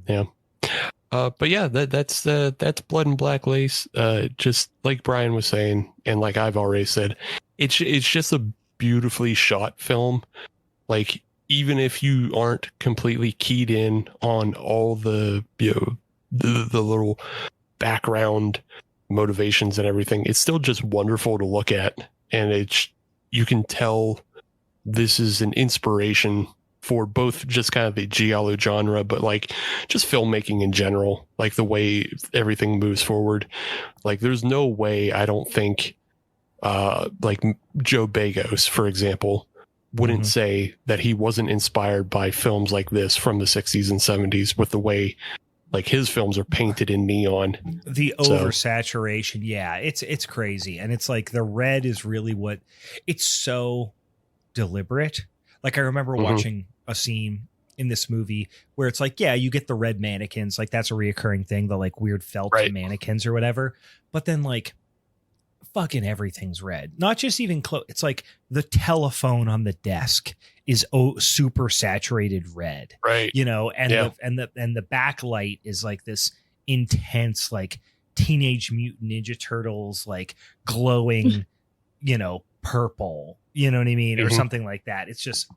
[SPEAKER 4] Yeah. But yeah, that's Blood and Black Lace. Just like Brian was saying, and like I've already said, it's just a beautifully shot film. Like even if you aren't completely keyed in on all the the little background motivations and everything, it's still just wonderful to look at, and you can tell this is an inspiration for both just kind of the Giallo genre, but like just filmmaking in general, like the way everything moves forward. Like there's no way, I don't think like Joe Begos, for example, wouldn't say that he wasn't inspired by films like this from the 60s and 70s with the way like his films are painted in neon.
[SPEAKER 3] The oversaturation, yeah, it's crazy. And it's like the red is really what, it's so deliberate. Like I remember watching a scene in this movie where it's like, yeah, you get the red mannequins, like that's a reoccurring thing, the like weird felt mannequins or whatever. But then like fucking everything's red, not just even close. It's like the telephone on the desk is super saturated red,
[SPEAKER 4] right?
[SPEAKER 3] You know, and the backlight is like this intense, like Teenage Mutant Ninja Turtles, like glowing, you know, purple, you know what I mean, or something like that. It's just,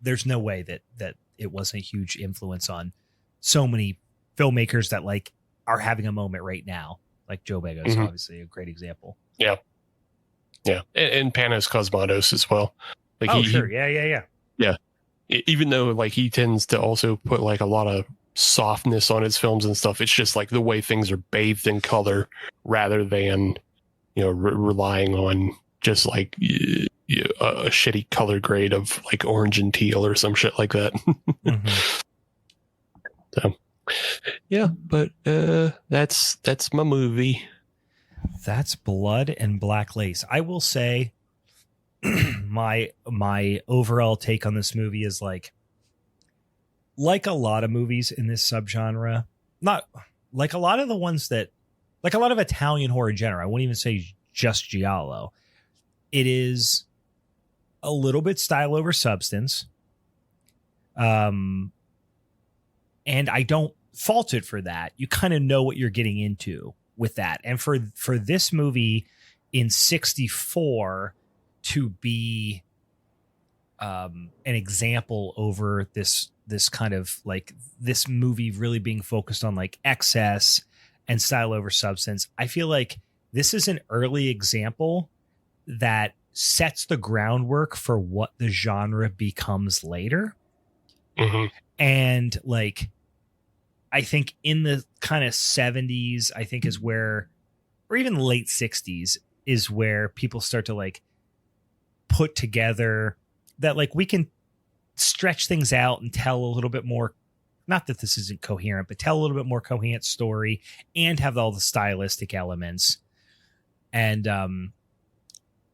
[SPEAKER 3] there's no way that it wasn't a huge influence on so many filmmakers that like are having a moment right now. Like Joe Begga is obviously a great example.
[SPEAKER 4] Yeah. Yeah. And Panos Cosmatos as well. Like
[SPEAKER 3] sure. Yeah.
[SPEAKER 4] Yeah. Even though like he tends to also put like a lot of softness on his films and stuff, it's just like the way things are bathed in color rather than, you know, relying on just like a shitty color grade of like orange and teal or some shit like that. So yeah, but that's my movie.
[SPEAKER 3] That's Blood and Black Lace. I will say my overall take on this movie is like a lot of movies in this subgenre, not like a lot of the ones that, like a lot of Italian horror genre, I wouldn't even say just Giallo. It is a little bit style over substance. And I don't fault it for that. You kind of know what you're getting into with that. And for this movie in 64 to be an example over this kind of like this movie really being focused on like excess and style over substance, I feel like this is an early example that sets the groundwork for what the genre becomes later. And like, I think in the kind of 70s, I think is where, or even late 60s is where people start to like put together that like we can stretch things out and tell a little bit more, not that this isn't coherent, but tell a little bit more coherent story and have all the stylistic elements. And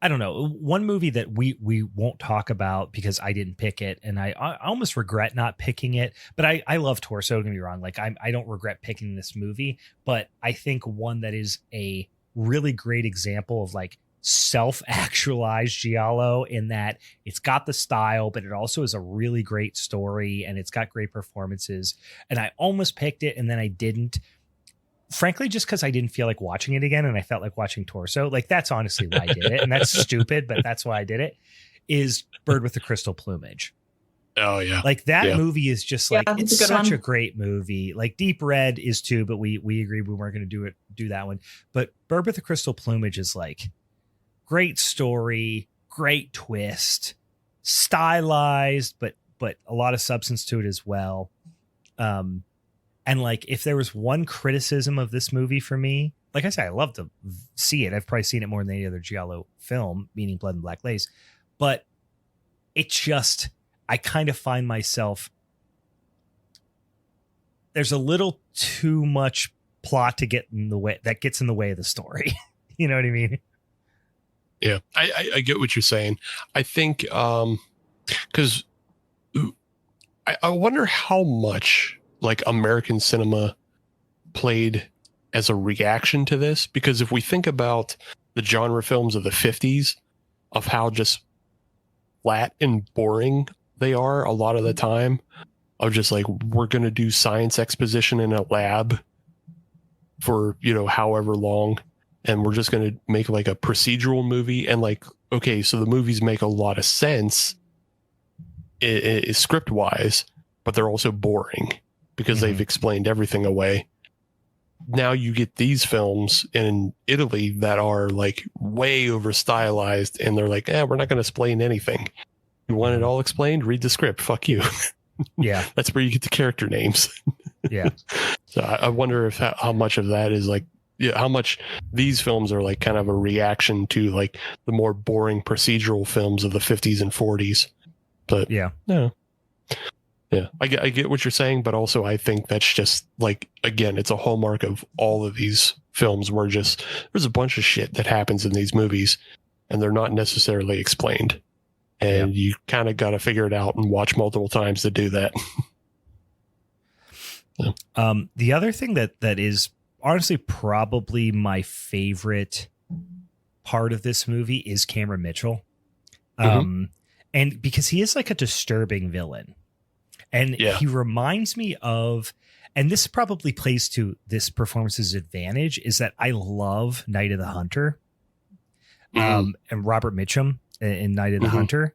[SPEAKER 3] I don't know, one movie that we won't talk about because I didn't pick it, and I almost regret not picking it, but I love Torso, don't get me wrong. Like I don't regret picking this movie, but I think one that is a really great example of like self-actualized Giallo, in that it's got the style, but it also is a really great story and it's got great performances. And I almost picked it and then I didn't, frankly, just because I didn't feel like watching it again and I felt like watching Torso. Like that's honestly why I did it. And that's stupid, but that's why I did it. Is Bird with the Crystal Plumage.
[SPEAKER 4] Oh yeah.
[SPEAKER 3] Like that movie is just like, it's such a great movie. Like Deep Red is too, but we agreed we weren't going to do that one. But Bird with the Crystal Plumage is like great story, great twist, stylized, but a lot of substance to it as well. And like, if there was one criticism of this movie for me, like I said, I love to see it. I've probably seen it more than any other Giallo film, meaning Blood and Black Lace. But it just, I kind of find myself, there's a little too much plot to get in the way, that gets in the way of the story. You know what I mean?
[SPEAKER 4] Yeah, I get what you're saying. I think, because I wonder how much like American cinema played as a reaction to this, because if we think about the genre films of the 50s, of how just flat and boring they are a lot of the time, of just like, we're going to do science exposition in a lab for, you know, however long, and we're just going to make like a procedural movie. And like, okay, so the movies make a lot of sense script wise, but they're also boring because they've explained everything away. Now you get these films in Italy that are like way over stylized, and they're like, we're not going to explain anything. You want it all explained? Read the script. Fuck you.
[SPEAKER 3] Yeah.
[SPEAKER 4] That's where you get the character names.
[SPEAKER 3] Yeah.
[SPEAKER 4] So I wonder if how much of that is like, how much these films are like kind of a reaction to like the more boring procedural films of the 50s and 40s. But
[SPEAKER 3] yeah.
[SPEAKER 4] No. Yeah, I get what you're saying, but also I think that's just like, again, it's a hallmark of all of these films where just there's a bunch of shit that happens in these movies and they're not necessarily explained. And you kind of got to figure it out and watch multiple times to do that.
[SPEAKER 3] Yeah. The other thing that is honestly probably my favorite part of this movie is Cameron Mitchell. And because he is like a disturbing villain. And he reminds me of, and this probably plays to this performance's advantage, is that I love Night of the Hunter, and Robert Mitchum in Night of the Hunter.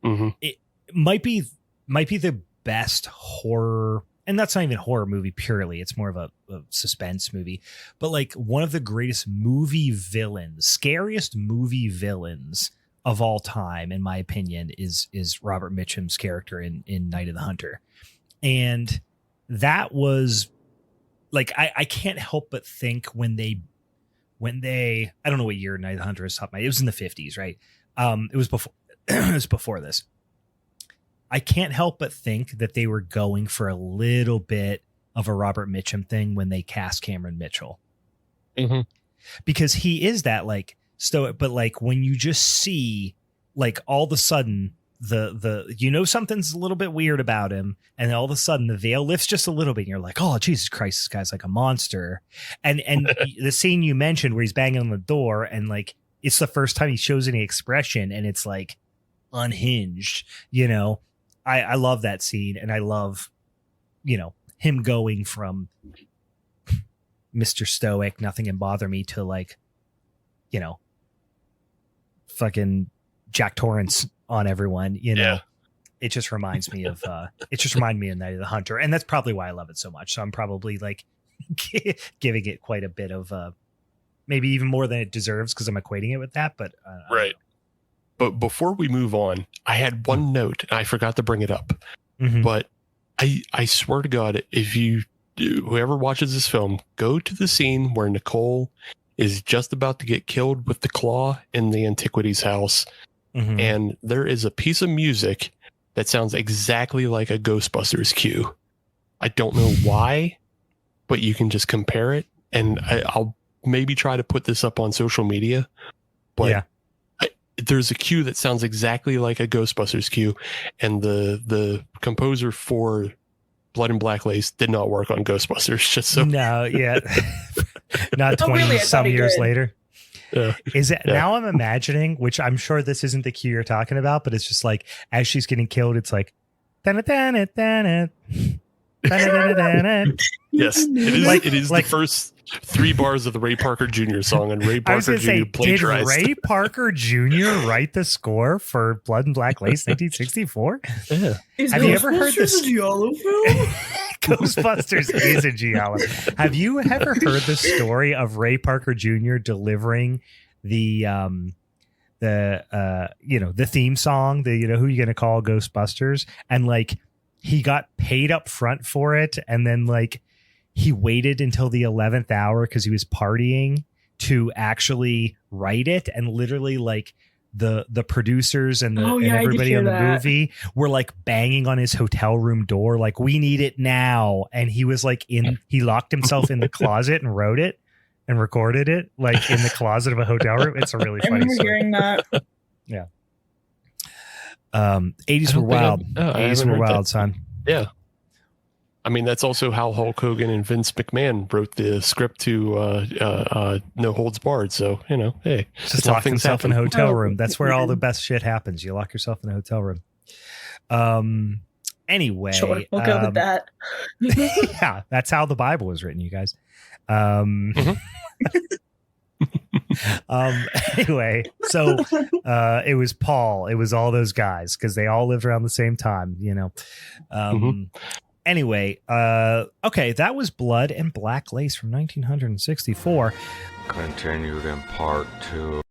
[SPEAKER 3] It might be the best horror, and that's not even a horror movie purely. It's more of a suspense movie, but like one of the greatest movie villains, scariest movie villains of all time, in my opinion, is Robert Mitchum's character in Night of the Hunter. And that was like, I can't help but think when they, I don't know what year Night of the Hunter is top. It was in the 50s, right? It was before this. I can't help but think that they were going for a little bit of a Robert Mitchum thing when they cast Cameron Mitchell, because he is that like stoic, but like when you just see like all of a sudden the something's a little bit weird about him, and all of a sudden the veil lifts just a little bit and you're like, oh Jesus Christ, this guy's like a monster. And the scene you mentioned where he's banging on the door and like it's the first time he shows any expression and it's like unhinged, I love that scene, and I love him going from Mr. Stoic, nothing can bother me, to like fucking Jack Torrance on everyone, It just reminds me of Night of the Hunter, and that's probably why I love it so much. So I'm probably like giving it quite a bit of maybe even more than it deserves because I'm equating it with that, but
[SPEAKER 4] right. But before we move on, I had one note and I forgot to bring it up, but I swear to God, if whoever watches this film, go to the scene where Nicole is just about to get killed with the claw in the antiquities house. And there is a piece of music that sounds exactly like a Ghostbusters cue. I don't know why, but you can just compare it. And I'll maybe try to put this up on social media, but there's a cue that sounds exactly like a Ghostbusters cue. And the composer for Blood and Black Lace did not work on Ghostbusters. Just so
[SPEAKER 3] not 20 some years later. Is it now? I'm imagining, which I'm sure this isn't the cue you're talking about, but it's just like as she's getting killed, it's like yes,
[SPEAKER 4] it is like the first 3 bars of the Ray Parker Jr. song, and Ray Parker Jr. plagiarized.
[SPEAKER 3] Did Ray Parker Jr. write the score for Blood and Black Lace 1964?
[SPEAKER 4] Yeah.
[SPEAKER 3] Have you ever heard this?
[SPEAKER 5] Giallo film?
[SPEAKER 3] Ghostbusters is a Giallo. Have you ever heard the story of Ray Parker Jr. delivering the theme song, who you gonna call Ghostbusters, and like he got paid up front for it, and then like he waited until the 11th hour because he was partying to actually write it, and literally like the producers and everybody on the movie were like banging on his hotel room door like, we need it now. And he was like he locked himself in the closet and wrote it and recorded it like in the closet of a hotel room. It's a really funny story.
[SPEAKER 5] Hearing that.
[SPEAKER 3] Yeah. 80s were wild. 80s were wild, son.
[SPEAKER 4] Yeah. I mean, that's also how Hulk Hogan and Vince McMahon wrote the script to No Holds Barred. So, hey,
[SPEAKER 3] just lock himself in a hotel room. That's where all the best shit happens. You lock yourself in a hotel room. Anyway,
[SPEAKER 5] sure, we'll go with that.
[SPEAKER 3] Yeah, that's how the Bible was written, you guys. Anyway, so it was Paul. It was all those guys because they all lived around the same time, Anyway, okay, that was Blood and Black Lace from 1964.
[SPEAKER 1] Continued in part 2.